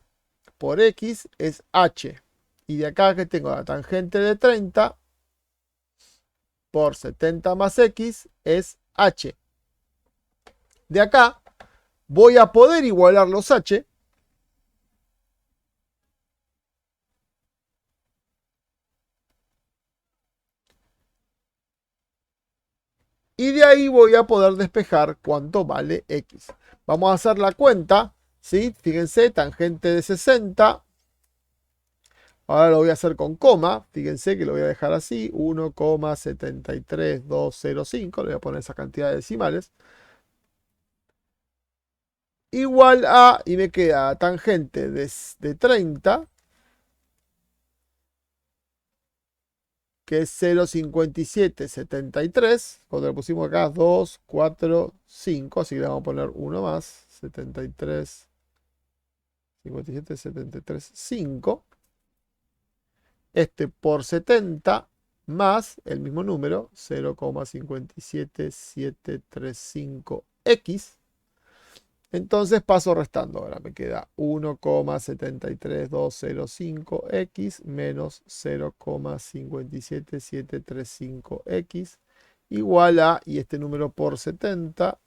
por X es H. Y de acá que tengo la tangente de 30 por 70 más X es H. De acá voy a poder igualar los H. Y de ahí voy a poder despejar cuánto vale X. Vamos a hacer la cuenta. ¿Sí? Fíjense, tangente de 60. Ahora lo voy a hacer con coma. Fíjense que lo voy a dejar así. 1,73205. Le voy a poner esa cantidad de decimales. Igual a, y me queda tangente de 30, que es 0,5773. Cuando le pusimos acá 2, 4, 5, así que le vamos a poner uno más. 73, 57, 73, 5. Este por 70 más el mismo número, 0,57735x. Entonces paso restando. Ahora me queda 1,73205x menos 0,57735x igual a, y este número por 70,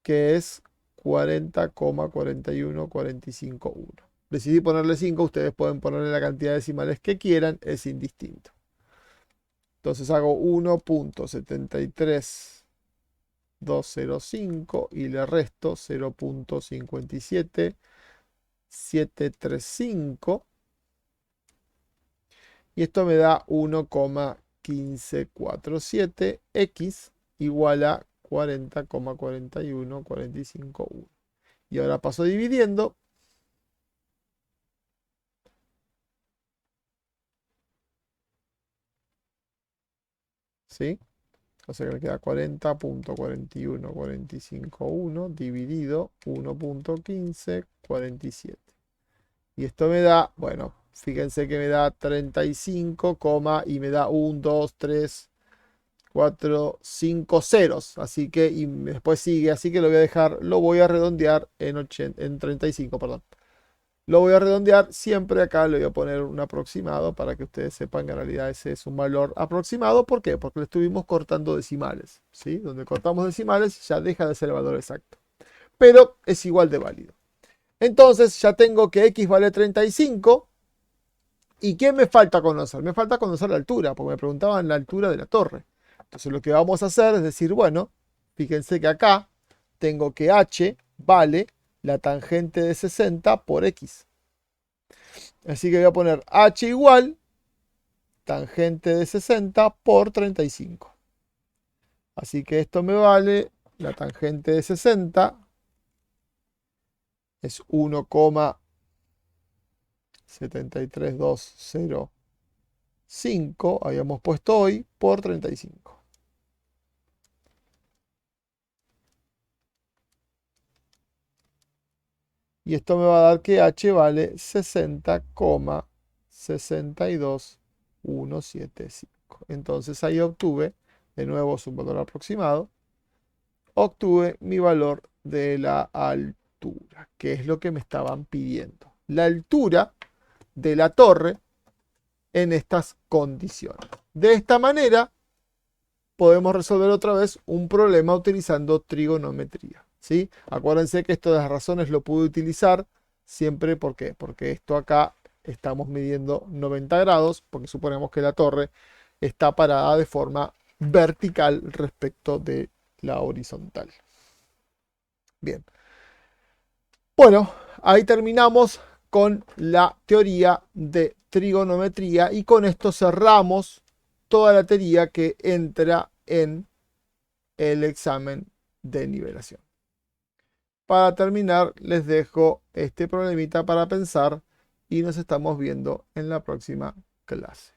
que es 40,41451. Decidí ponerle 5, ustedes pueden ponerle la cantidad de decimales que quieran, es indistinto. Entonces hago 1,73205 y le resto 0,57735 y esto me da 1,1547x igual a 40,41451. Y ahora paso dividiendo. ¿Sí? O sea que me queda 40,41,451 dividido 1,1547. Y esto me da, bueno, fíjense que me da 35, y me da 1, 2, 3, 4, 5 ceros. Así que, y después sigue, así que lo voy a dejar, lo voy a redondear en 35, perdón. Lo voy a redondear, siempre acá le voy a poner un aproximado para que ustedes sepan que en realidad ese es un valor aproximado. ¿Por qué? Porque le estuvimos cortando decimales, ¿sí? Donde cortamos decimales ya deja de ser el valor exacto, pero es igual de válido. Entonces ya tengo que x vale 35. ¿Y qué me falta conocer? Me falta conocer la altura, porque me preguntaban la altura de la torre. Entonces lo que vamos a hacer es decir, bueno, fíjense que acá tengo que h vale la tangente de 60 por x. Así que voy a poner h igual tangente de 60 por 35. Así que esto me vale, la tangente de 60 es 1,73205, habíamos puesto hoy, por 35. Y esto me va a dar que h vale 60,62175. Entonces ahí obtuve, de nuevo es un valor aproximado, obtuve mi valor de la altura, que es lo que me estaban pidiendo. La altura de la torre en estas condiciones. De esta manera podemos resolver otra vez un problema utilizando trigonometría, ¿sí? Acuérdense que esto de las razones lo pude utilizar siempre, ¿por qué? Porque esto acá estamos midiendo 90 grados, porque suponemos que la torre está parada de forma vertical respecto de la horizontal. Bien. Bueno, ahí terminamos con la teoría de trigonometría y con esto cerramos toda la teoría que entra en el examen de nivelación. Para terminar, les dejo este problemita para pensar y nos estamos viendo en la próxima clase.